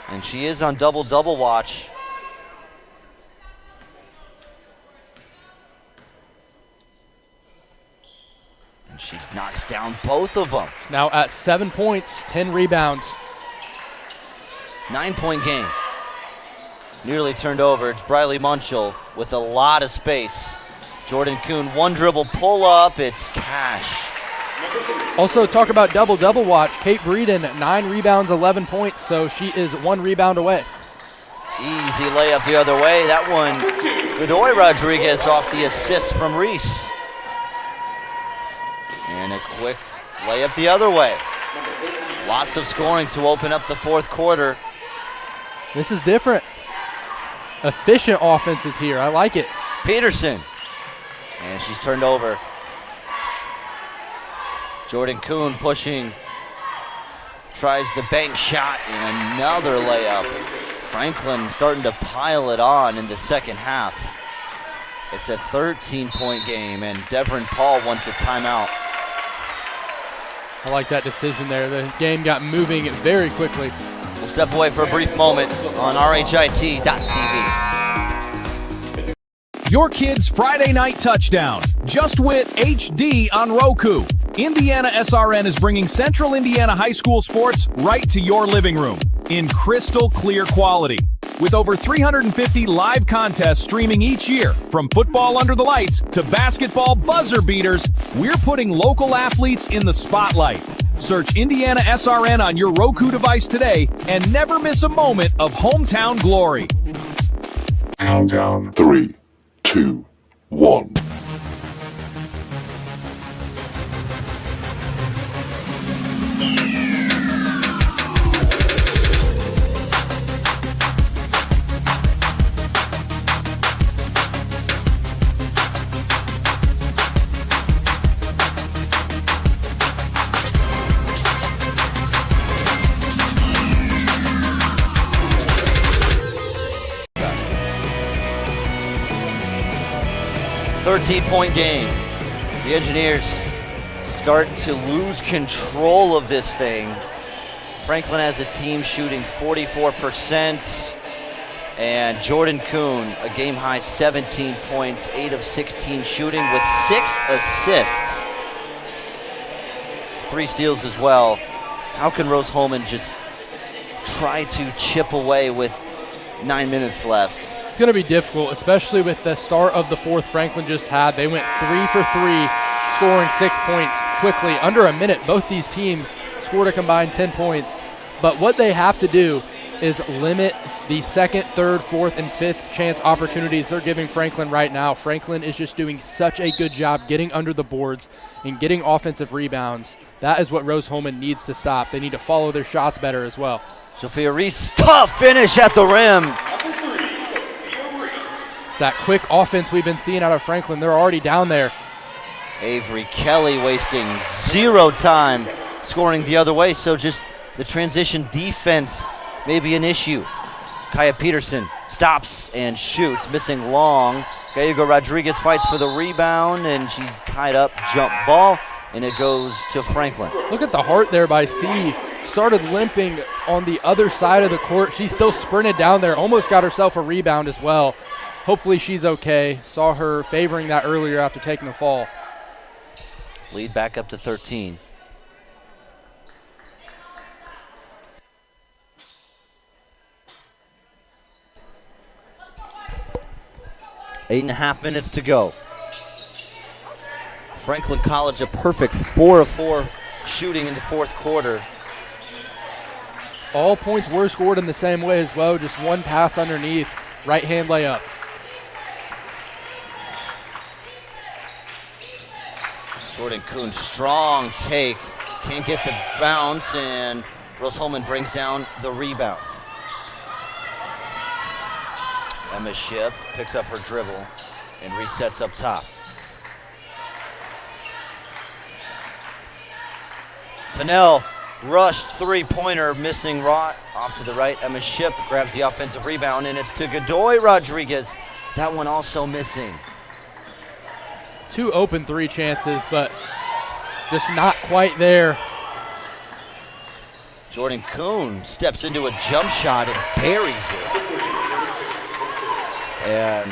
And she is on double-double watch. And she knocks down both of them. Now at 7 points, 10 rebounds. 9-point game. Nearly turned over. It's Briley Munchell with a lot of space. Jordan Kuhn, 1 dribble pull up. It's cash. Also, talk about double-double watch. Kate Breeden, 9 rebounds, 11 points, so she is 1 rebound away. Easy layup the other way. That one, Godoy Rodriguez off the assist from Reese. And a quick layup the other way. Lots of scoring to open up the fourth quarter. This is different. Efficient offense is here. I like it. Peterson. And she's turned over. Jordan Kuhn pushing. Tries the bank shot and another layup. Franklin starting to pile it on in the second half. It's a 13-point game, and Devrin Paul wants a timeout. I like that decision there. The game got moving very quickly. We'll step away for a brief moment on RHIT.TV. Your kid's Friday night touchdown. Just Wit HD on Roku. IndianaSRN is bringing Central Indiana high school sports right to your living room in crystal clear quality. With over 350 live contests streaming each year, from football under the lights to basketball buzzer beaters, we're putting local athletes in the spotlight. Search IndianaSRN on your Roku device today and never miss a moment of hometown glory. Countdown 3, 2, 1. Point game. The Engineers start to lose control of this thing. Franklin has a team shooting 44%, and Jordan Kuhn, a game-high 17 points, 8 of 16 shooting with 6 assists. 3 steals as well. How can Rose-Hulman just try to chip away with 9 minutes left? It's going to be difficult, especially with the start of the fourth Franklin just had. They went 3 for 3, scoring 6 points quickly. Under a minute, both these teams scored a combined 10 points. But what they have to do is limit the second, third, fourth, and fifth chance opportunities they're giving Franklin right now. Franklin is just doing such a good job getting under the boards and getting offensive rebounds. That is what Rose-Hulman needs to stop. They need to follow their shots better as well. Sophia Reese, tough finish at the rim. It's that quick offense we've been seeing out of Franklin. They're already down there. Avery Kelly wasting 0 time scoring the other way, so just the transition defense may be an issue. Kaya Peterson stops and shoots, missing long. Gallego Rodriguez fights for the rebound, and she's tied up, jump ball, and it goes to Franklin. Look at the heart there by C. Started limping on the other side of the court. She still sprinted down there, almost got herself a rebound as well. Hopefully she's okay. Saw her favoring that earlier after taking the fall. Lead back up to 13. Eight and a half minutes to go. Franklin College a perfect 4 of 4 shooting in the fourth quarter. All points were scored in the same way as well, just one pass underneath. Right hand layup. Jordan Kuhn, strong take. Can't get the bounce, and Rose-Hulman brings down the rebound. Emma Shipp picks up her dribble and resets up top. Fennell rushed three-pointer, missing Rott. Off to the right, Emma Shipp grabs the offensive rebound, and it's to Godoy Rodriguez. That one also missing. 2 open 3 chances, but just not quite there. Jordan Kuhn steps into a jump shot and buries it. And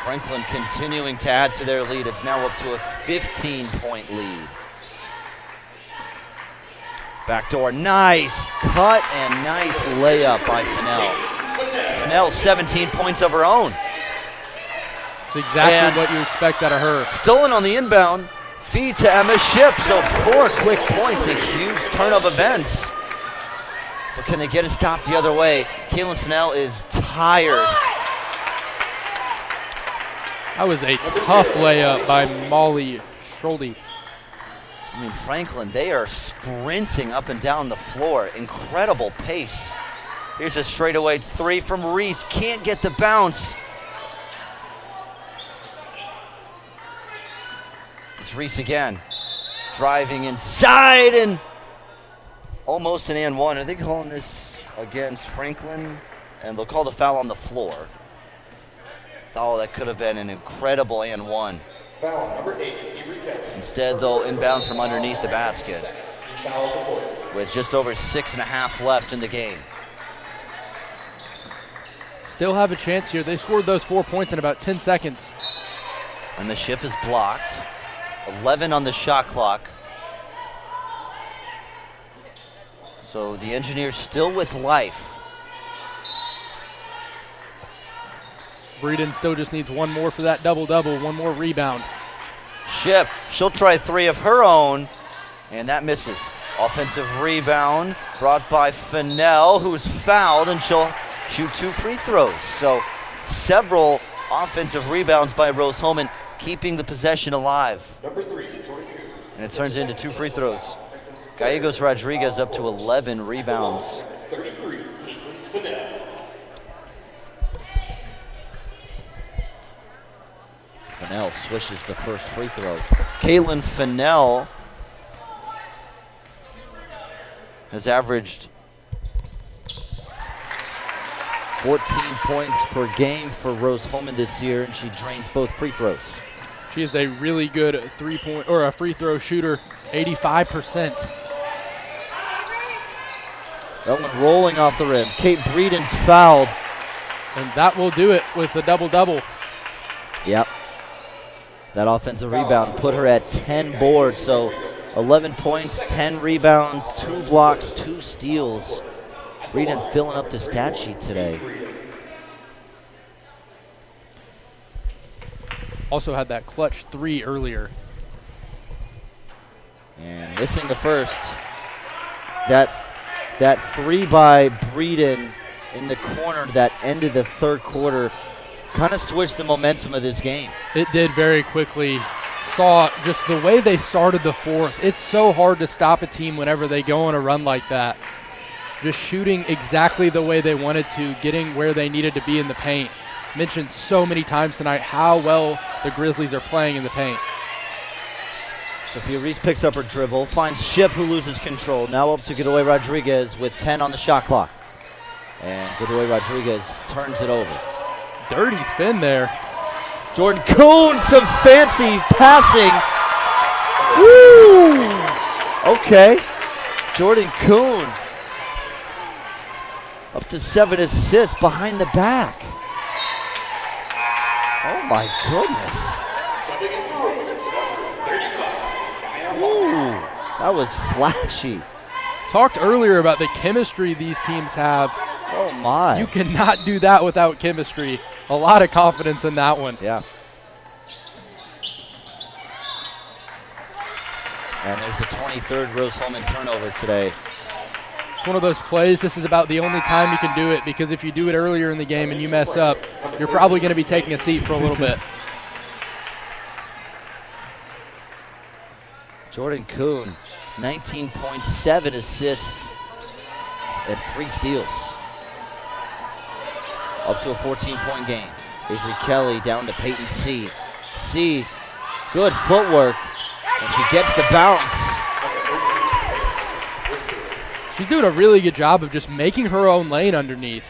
Franklin continuing to add to their lead. It's now up to a 15-point lead. Backdoor, nice cut and nice layup by Fennell. Fennell, 17 points of her own. It's exactly what you expect out of her. Stolen on the inbound, feed to Emma Shipp. So 4 quick points, a huge turn of events. But can they get a stop the other way? Kaylin Fennell is tired. That was a tough layup by Molly Scholde. I mean, Franklin, they are sprinting up and down the floor. Incredible pace. Here's a straightaway 3 from Reese. Can't get the bounce. It's Reese again. Driving inside and almost an and one. Are they calling this against Franklin? And they'll call the foul on the floor. Oh, that could have been an incredible and one. Foul number 8, Avery Kelly. Instead, they'll inbound from underneath the basket with just over 6.5 left in the game. still have a chance here. They scored those 4 points in about 10 seconds. And the ship is blocked. 11 on the shot clock. So the Engineers still with life. Breeden still just needs one more for that double-double, one more rebound. Ship, she'll try 3 of her own, and that misses. Offensive rebound brought by Fennell, who's fouled, and she'll shoot 2 free throws. So several offensive rebounds by Rose-Hulman, keeping the possession alive. Number 3, Jordan. And it turns into 2 free throws. Gallegos Rodriguez up to 11 rebounds. 33, Caitlin Fennell. Fennell swishes the first free throw. Caitlin Fennell has averaged 14 points per game for Rose-Hulman this year, and she drains both free throws. She is a really good free throw shooter, 85%. That one rolling off the rim. Kate Breeden's fouled. And that will do it with the double-double. Yep. That offensive rebound put her at 10 boards, so 11 points, 10 rebounds, 2 blocks, 2 steals. Breeden filling up the stat sheet today. Also had that clutch 3 earlier. And missing the first. That 3 by Breeden in the corner that ended the third quarter kind of switched the momentum of this game. It did very quickly. Saw just the way they started the fourth. It's so hard to stop a team whenever they go on a run like that. Just shooting exactly the way they wanted to, getting where they needed to be in the paint. Mentioned so many times tonight how well the Grizzlies are playing in the paint. Sophia Reese picks up her dribble, finds Ship, who loses control. Now up to Godoy Rodriguez with 10 on the shot clock. And Godoy Rodriguez turns it over. Dirty spin there. Jordan Kuhn, some fancy passing. Woo! Okay. Jordan Kuhn up to 7 assists behind the back. Oh my goodness. Ooh, that was flashy. Talked earlier about the chemistry these teams have. Oh my. You cannot do that without chemistry. A lot of confidence in that one. Yeah. And there's the 23rd Rose-Hulman turnover today. It's one of those plays, this is about the only time you can do it, because if you do it earlier in the game and you mess up, you're probably going to be taking a seat for a little bit. Jordan Kuhn, 19.7 assists and 3 steals. Up to a 14-point game. Avery Kelly down to Peyton C. C, good footwork, and she gets the bounce. She's doing a really good job of just making her own lane underneath.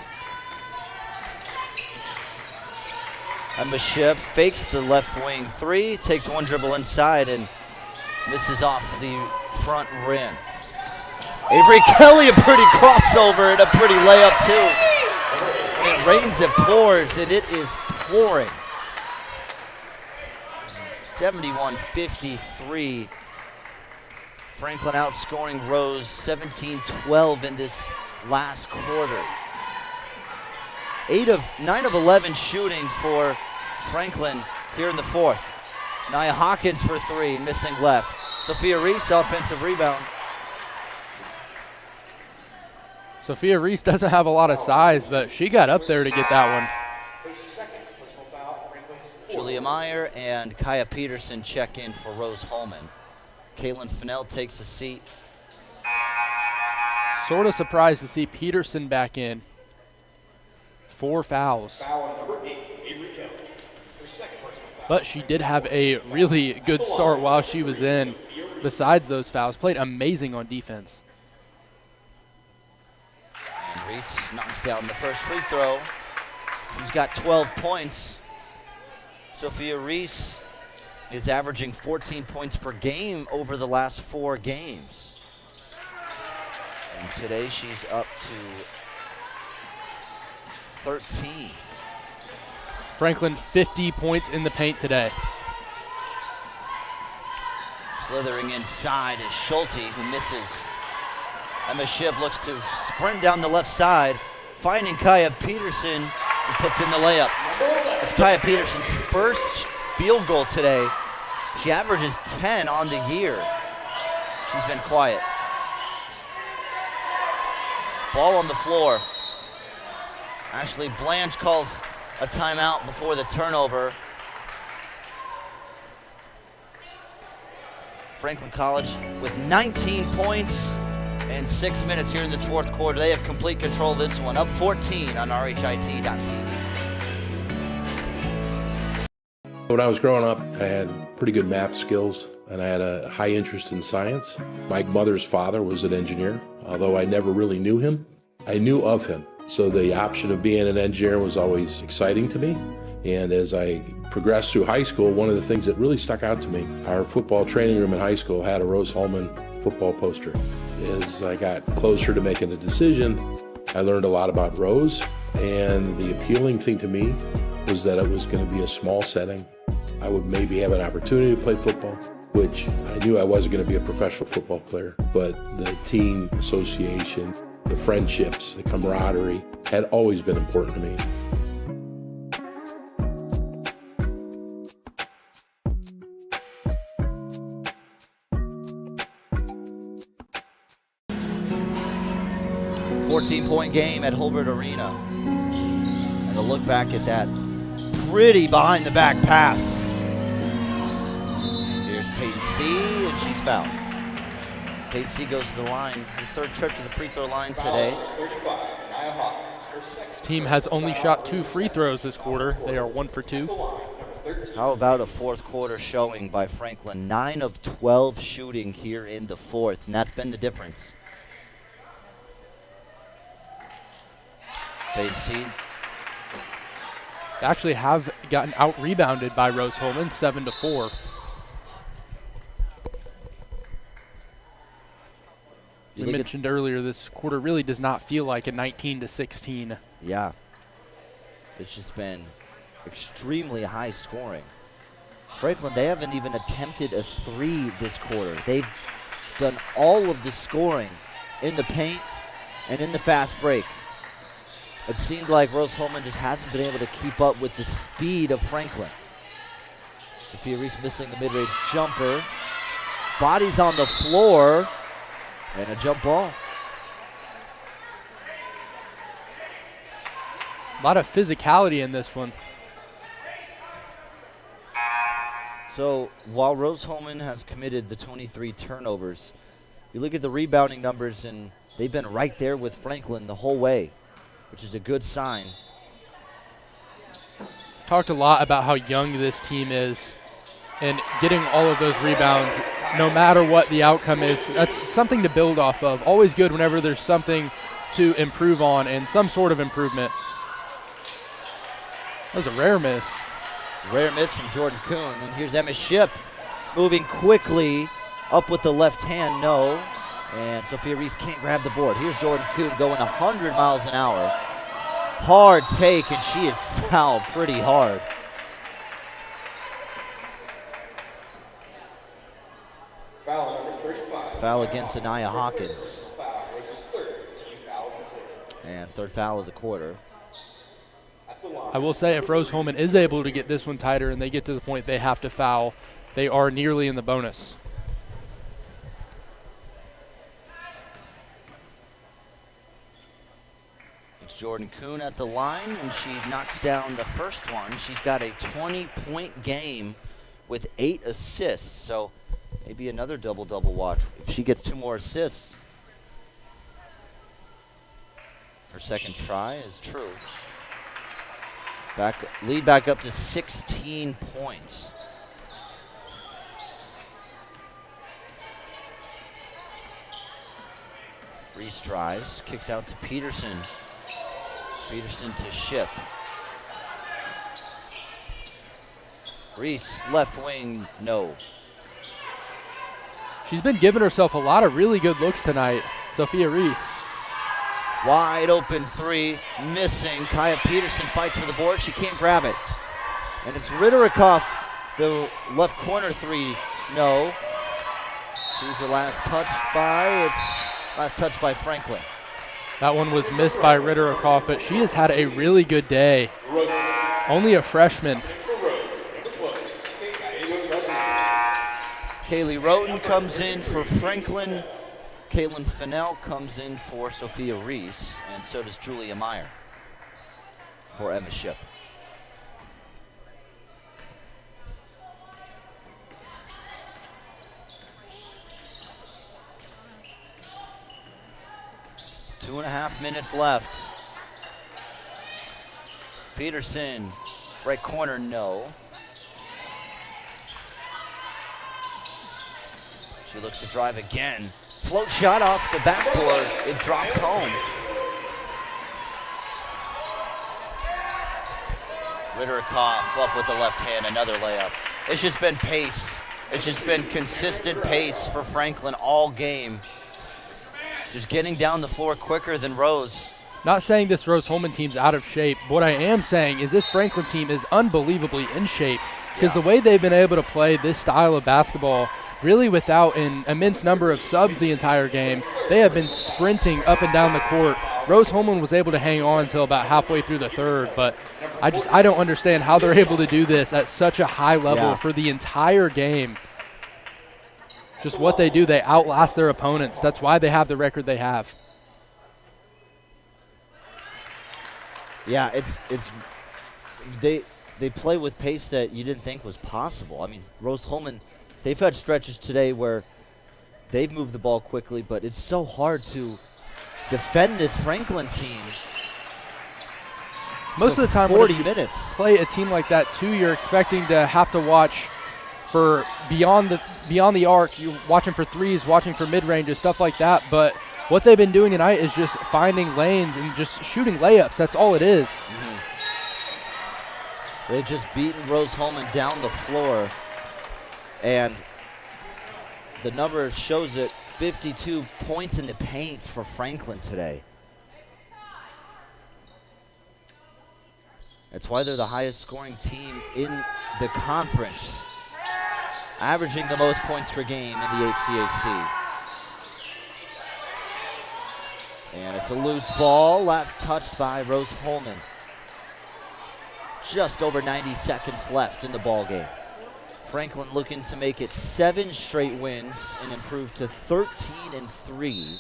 Emma Ship fakes the left wing 3, takes one dribble inside and misses off the front rim. Avery Kelly, a pretty crossover and a pretty layup too. It rains, it pours, and it is pouring. 71-53. Franklin outscoring Rose 17-12 in this last quarter. 9 of 11 shooting for Franklin here in the fourth. Nia Hawkins for 3, missing left. Sophia Reese, offensive rebound. Sophia Reese doesn't have a lot of size, but she got up there to get that one. Julia Meyer and Kaya Peterson check in for Rose-Hulman. Caitlin Fennell takes a seat. Sort of surprised to see Peterson back in. 4 fouls. But she did have a really good start while she was in. Besides those fouls, played amazing on defense. And Reese knocks down the first free throw. She's got 12 points. Sophia Reese is averaging 14 points per game over the last 4 games. And today she's up to 13. Franklin 50 points in the paint today. Slithering inside is Schulte, who misses. Emma Shipp looks to sprint down the left side, finding Kaya Peterson, who puts in the layup. It's Kaya Peterson's first field goal today. She averages 10 on the year. She's been quiet. Ball on the floor. Ashley Blanche calls a timeout before the turnover. Franklin College with 19 points and 6 minutes here in this fourth quarter. They have complete control of this one. Up 14 on RHIT.TV. When I was growing up, I had pretty good math skills, and I had a high interest in science. My mother's father was an engineer. Although I never really knew him, I knew of him. So the option of being an engineer was always exciting to me. And as I progressed through high school, one of the things that really stuck out to me, our football training room in high school had a Rose Holman football poster. As I got closer to making a decision, I learned a lot about Rose, and the appealing thing to me was that it was going to be a small setting. I would maybe have an opportunity to play football, which I knew I wasn't going to be a professional football player, but the team association, the friendships, the camaraderie had always been important to me. A 14-point game at Holbert Arena. And a look back at that pretty behind-the-back pass. Here's Peyton C., and she's fouled. Peyton C. goes to the line. His third trip to the free throw line today. This team has only shot 2 free throws this quarter. They are 1 for 2. How about a fourth quarter showing by Franklin? 9 of 12 shooting here in the fourth, and that's been the difference. Peyton C. They actually have gotten out-rebounded by Rose Holman, 7-4. We mentioned earlier this quarter really does not feel like a 19-16. Yeah. It's just been extremely high scoring. Franklin, they haven't even attempted a 3 this quarter. They've done all of the scoring in the paint and in the fast break. It seemed like Rose Holman just hasn't been able to keep up with the speed of Franklin. Sophia Reese missing the mid-range jumper. Bodies on the floor. And a jump ball. A lot of physicality in this one. So while Rose Holman has committed the 23 turnovers, you look at the rebounding numbers and they've been right there with Franklin the whole way, which is a good sign. Talked a lot about how young this team is, and getting all of those rebounds, no matter what the outcome is, that's something to build off of. Always good whenever there's something to improve on and some sort of improvement. That was a rare miss. Rare miss from Jordan Kuhn. And here's Emma Shipp moving quickly up with the left hand, no. And Sophia Reese can't grab the board. Here's Jordan Kuhn going 100 miles an hour. Hard take, and she is fouled pretty hard. Foul number 35. Foul against Anaya Hawkins. And third foul of the quarter. I will say if Rose Holman is able to get this one tighter and they get to the point they have to foul, they are nearly in the bonus. It's Jordan Kuhn at the line, and she knocks down the first one. She's got a 20-point game with 8 assists, so maybe another double-double watch if she gets 2 more assists. Her second try is true. Lead back up to 16 points. Reese drives, kicks out to Peterson. Peterson to Shipp. Reese, left wing, no. She's been giving herself a lot of really good looks tonight, Sophia Reese. Wide open three, missing. Kaya Peterson fights for the board. She can't grab it. And it's Ritterikoff, the left corner three. No. Who's the last touched by? It's last touched by Franklin. That one was missed by Ritterikoff, but she has had a really good day. Only a freshman. Kaylee Roten comes in for Franklin. Kaylin Fennell comes in for Sophia Reese, and so does Julia Meyer for Emma Ship. Two and a half minutes left. Peterson, right corner, no. She looks to drive again. Float shot off the backboard. It drops home. Ritterikoff up with the left hand, another layup. It's just been pace. It's just been consistent pace for Franklin all game. Just getting down the floor quicker than Rose. Not saying this Rose-Hulman team's out of shape. What I am saying is this Franklin team is unbelievably in shape because the way they've been able to play this style of basketball really without an immense number of subs the entire game, they have been sprinting up and down the court. Rose-Hulman was able to hang on until about halfway through the third, but I don't understand how they're able to do this at such a high level for the entire game. Just what they do, they outlast their opponents. That's why they have the record they have. Yeah, they play with pace that you didn't think was possible. I mean, Rose-Hulman, they've had stretches today where they've moved the ball quickly, but it's so hard to defend this Franklin team. Most of the time 40 when you minutes. Play a team like that too, you're expecting to have to watch for beyond the arc. You're watching for threes, watching for mid-ranges, stuff like that. But what they've been doing tonight is just finding lanes and just shooting layups. That's all it is. They've just beaten Rose-Hulman down the floor. And the number shows it, 52 points in the paint for Franklin today. That's why they're the highest scoring team in the conference, averaging the most points per game in the HCAC. And it's a loose ball, last touched by Rose-Hulman. Just over 90 seconds left in the ball game. Franklin looking to make it 7 straight wins and improve to 13-3.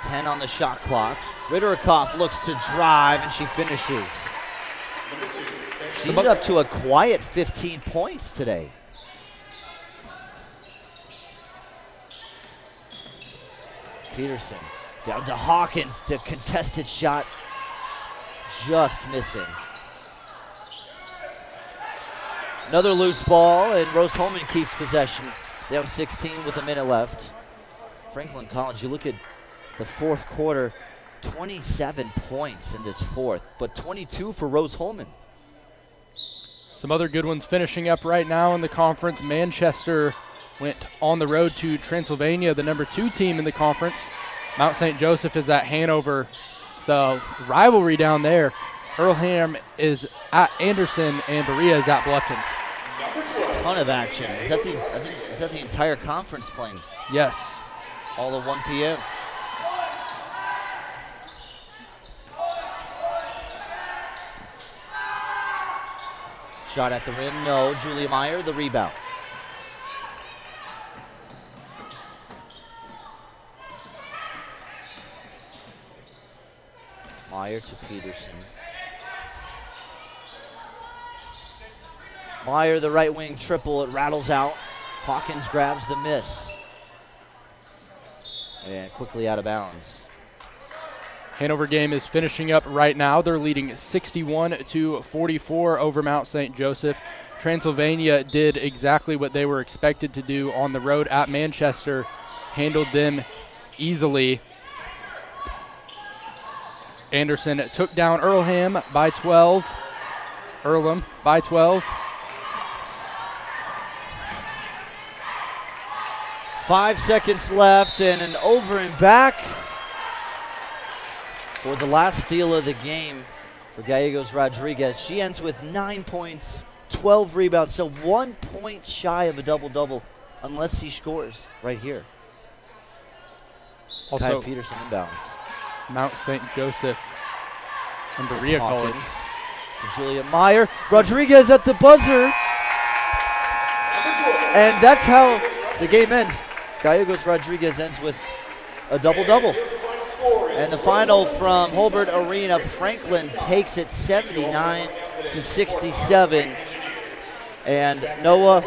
Ten on the shot clock. Ritterikoff looks to drive and she finishes. She's up to a quiet 15 points today. Peterson down to Hawkins, to contested shot, just missing. Another loose ball, and Rose-Hulman keeps possession. Down 16 with a minute left. Franklin College, you look at the fourth quarter, 27 points in this fourth, but 22 for Rose-Hulman. Some other good ones finishing up right now in the conference. Manchester went on the road to Transylvania, the number 2 team in the conference. Mount St. Joseph is at Hanover, so rivalry down there. Earlham is at Anderson, and Berea is at Bluffton. A ton of action. Is that the entire conference playing? Yes. All at 1 p.m. Shot at the rim, no. Julia Meyer, the rebound. Meyer to Peterson. Meyer, the right wing triple, it rattles out. Hawkins grabs the miss. And quickly out of bounds. Hanover game is finishing up right now. They're leading 61-44 over Mount St. Joseph. Transylvania did exactly what they were expected to do on the road at Manchester, handled them easily. Anderson took down Earlham by 12. Earlham by 12. 5 seconds left, and an over and back for the last steal of the game for Gallegos Rodriguez. She ends with 9 points, 12 rebounds, so 1 point shy of a double-double unless he scores right here. Also, Kai Peterson inbounds. Mount St. Joseph and Berea College. To Julia Meyer. Rodriguez at the buzzer. And that's how the game ends. Gallegos Rodriguez ends with a double-double. And the final from Holbert Arena, Franklin takes it 79-67. And Noah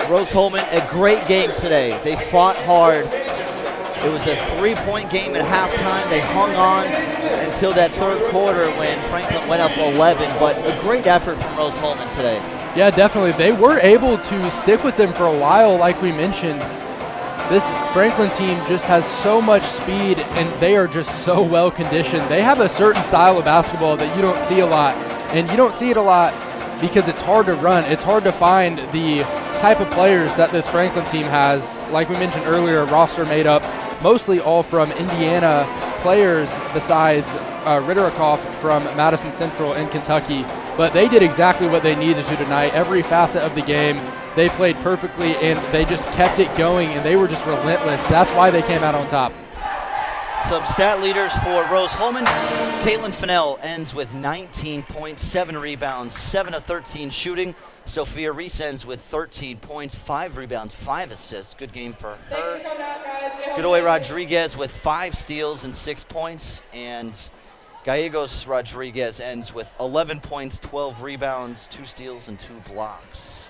Rose-Hulman, a great game today. They fought hard. It was a 3-point game at halftime. They hung on until that third quarter when Franklin went up 11. But a great effort from Rose-Hulman today. Yeah, definitely. They were able to stick with them for a while, like we mentioned. This Franklin team just has so much speed, and they are just so well conditioned. They have a certain style of basketball that you don't see a lot, and you don't see it a lot because it's hard to run. It's hard to find the type of players that this Franklin team has. Like we mentioned earlier, a roster made up mostly all from Indiana players besides Ritterikoff from Madison Central in Kentucky. But they did exactly what they needed to tonight. Every facet of the game, they played perfectly, and they just kept it going, and they were just relentless. That's why they came out on top. Some stat leaders for Rose-Hulman. Caitlin Fennell ends with 19 points, 7 rebounds, 7 of 13 shooting. Sophia Reese ends with 13 points, 5 rebounds, 5 assists. Good game for her. Godoy Rodriguez with 5 steals and 6 points. And Gallegos Rodriguez ends with 11 points, 12 rebounds, 2 steals, and 2 blocks.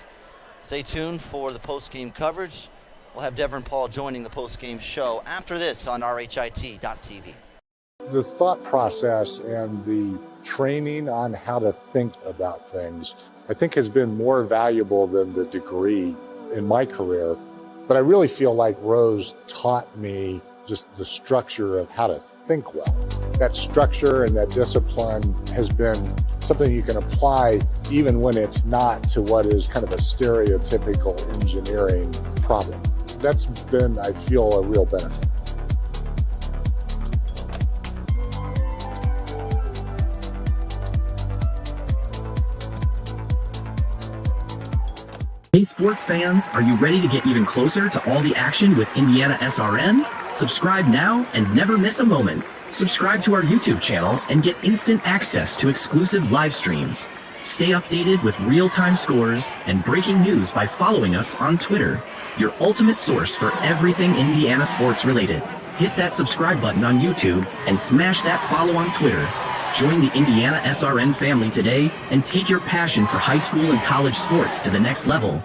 Stay tuned for the post-game coverage. We'll have Devin Paul joining the post-game show after this on RHIT.TV. The thought process and the training on how to think about things, I think, has been more valuable than the degree in my career. But I really feel like Rose taught me just the structure of how to think well. That structure and that discipline has been something you can apply even when it's not to what is kind of a stereotypical engineering problem. That's been, I feel, a real benefit. Hey sports fans, are you ready to get even closer to all the action with IndianaSRN? Subscribe now and never miss a moment. Subscribe to our YouTube channel and get instant access to exclusive live streams. Stay updated with real-time scores and breaking news by following us on Twitter, your ultimate source for everything Indiana sports related. Hit that subscribe button on YouTube and smash that follow on Twitter. Join the IndianaSRN family today and take your passion for high school and college sports to the next level.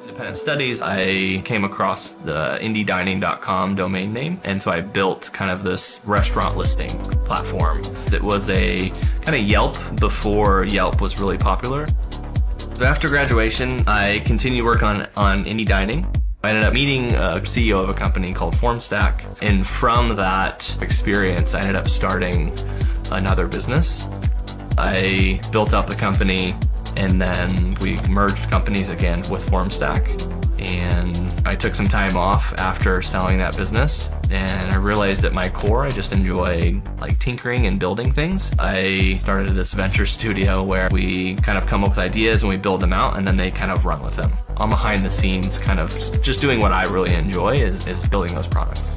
Independent studies, I came across the IndieDining.com domain name, and so I built kind of this restaurant listing platform that was a kind of Yelp before Yelp was really popular. So after graduation, I continued work on Indie Dining. I ended up meeting a CEO of a company called FormStack, and from that experience, I ended up starting another business. I built out the company, and then we merged companies again with FormStack. And I took some time off after selling that business, and I realized at my core, I just enjoy like tinkering and building things. I started this venture studio where we kind of come up with ideas and we build them out, and then they kind of run with them. I'm behind the scenes, kind of just doing what I really enjoy is building those products.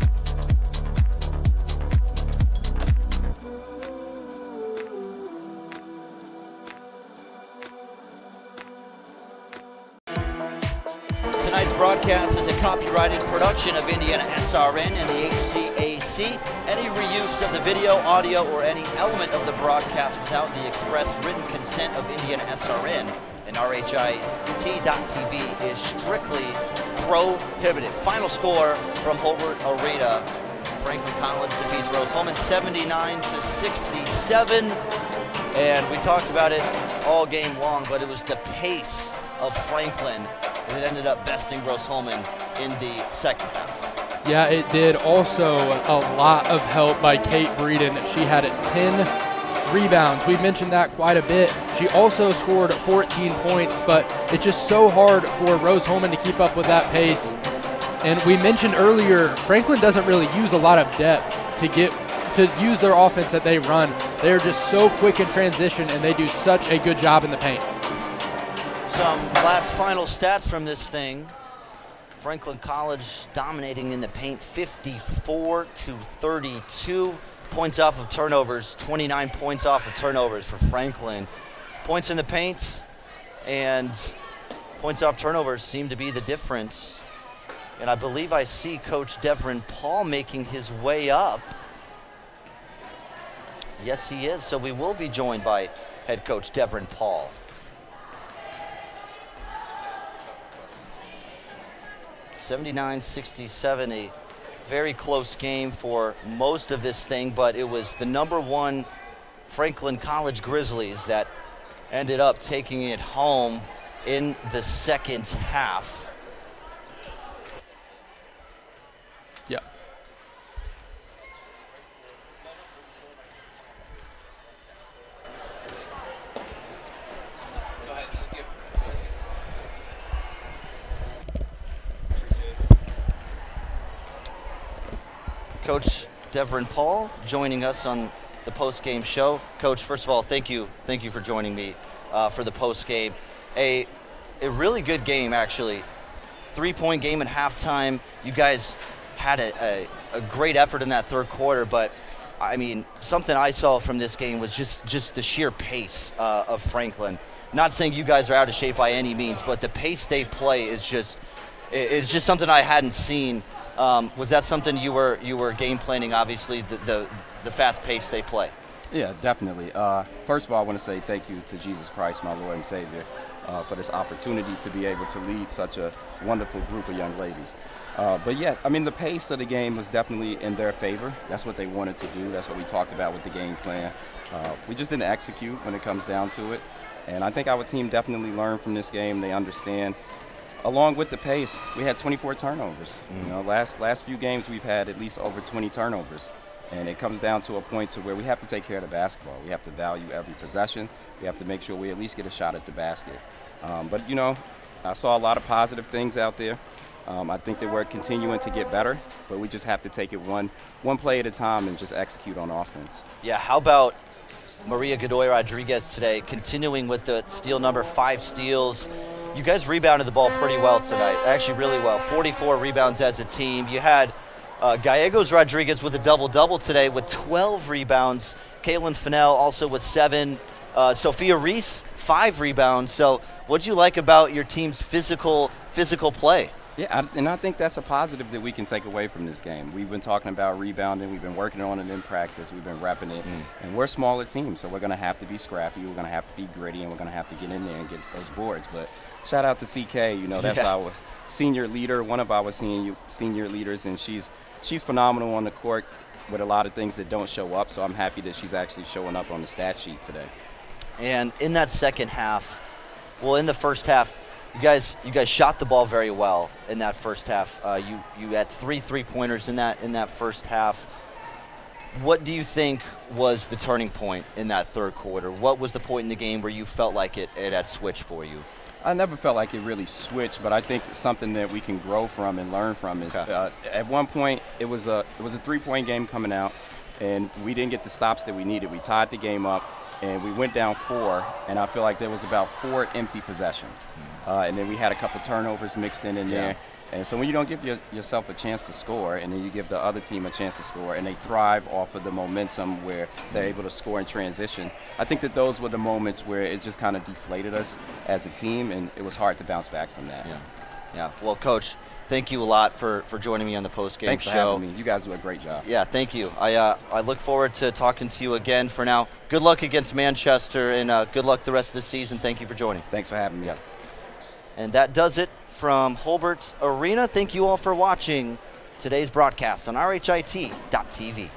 Tonight's broadcast is a copyrighted production of IndianaSRN and the HCAC. Any reuse of the video, audio, or any element of the broadcast without the express written consent of IndianaSRN and RHIT.TV is strictly prohibited. Final score from Holbert Arena. Franklin College defeats Rose-Hulman 79-67. And we talked about it all game long, but it was the pace of Franklin that ended up besting Rose-Hulman in the second half. Yeah, it did. Also, a lot of help by Kate Breeden. She had 10 rebounds. We've mentioned that quite a bit. She also scored 14 points, but it's just so hard for Rose-Hulman to keep up with that pace. And we mentioned earlier, Franklin doesn't really use a lot of depth to use their offense that they run. They're just so quick in transition, and they do such a good job in the paint. Some last final stats from this thing. Franklin College dominating in the paint, 54-32. Points off of turnovers, 29 points off of turnovers for Franklin. Points in the paint and points off turnovers seem to be the difference. And I believe I see Coach Devrin Paul making his way up. Yes, he is. So we will be joined by head coach Devrin Paul. (79-67), a very close game for most of this thing, but it was the #1 Franklin College Grizzlies that ended up taking it home in the second half. Yeah. Coach Devrin Paul joining us on the post-game show. Coach, first of all, thank you for joining me for the post-game. A really good game, actually. 3-point game at halftime. You guys had a great effort in that third quarter, but I mean, something I saw from this game was just the sheer pace of Franklin. Not saying you guys are out of shape by any means, but the pace they play is just something I hadn't seen. Was that something you were game planning? Obviously, the fast pace they play. Yeah, definitely. First of all, I want to say thank you to Jesus Christ, my Lord and Savior, for this opportunity to be able to lead such a wonderful group of young ladies. But yeah, I mean, the pace of the game was definitely in their favor. That's what they wanted to do. That's what we talked about with the game plan. We just didn't execute when it comes down to it. And I think our team definitely learned from this game. They understand. Along with the pace, we had 24 turnovers. You know, last few games we've had at least over 20 turnovers. And it comes down to a point to where we have to take care of the basketball. We have to value every possession. We have to make sure we at least get a shot at the basket. But, you know, I saw a lot of positive things out there. I think that we're continuing to get better, but we just have to take it one play at a time and just execute on offense. Yeah, how about Maria Godoy Rodriguez today, continuing with the steal number 5 steals. You guys rebounded the ball pretty well tonight, actually really well. 44 rebounds as a team. You had Gallegos Rodriguez with a double-double today with 12 rebounds. Kaylin Fennell also with 7. Sophia Reese, 5 rebounds. So what'd you like about your team's physical play? Yeah, and I think that's a positive that we can take away from this game. We've been talking about rebounding. We've been working on it in practice. We've been repping it. And we're a smaller team, so we're going to have to be scrappy. We're going to have to be gritty, and we're going to have to get in there and get those boards. But shout out to CK. You know, that's our senior leader, one of our senior leaders, and she's phenomenal on the court with a lot of things that don't show up. So I'm happy that she's actually showing up on the stat sheet today. And in that second half, well, in the first half, you guys shot the ball very well in that first half. You had 3 3-pointers in that first half. What do you think was the turning point in that third quarter? What was the point in the game where you felt like it had switched for you? I never felt like it really switched, but I think something that we can grow from and learn from is at one point it was a 3-point game coming out, and we didn't get the stops that we needed. We tied the game up, and we went down 4, and I feel like there was about 4 empty possessions. And then we had a couple turnovers mixed in there. And so when you don't give yourself a chance to score, and then you give the other team a chance to score, and they thrive off of the momentum where they're able to score in transition, I think that those were the moments where it just kind of deflated us as a team, and it was hard to bounce back from that. Yeah. Well, Coach, thank you a lot for joining me on the post-game show. Thanks for having me. You guys do a great job. Yeah, thank you. I look forward to talking to you again. For now, good luck against Manchester, and good luck the rest of the season. Thank you for joining. Thanks for having me. Yeah. And that does it from Holbert's Arena. Thank you all for watching today's broadcast on RHIT.TV.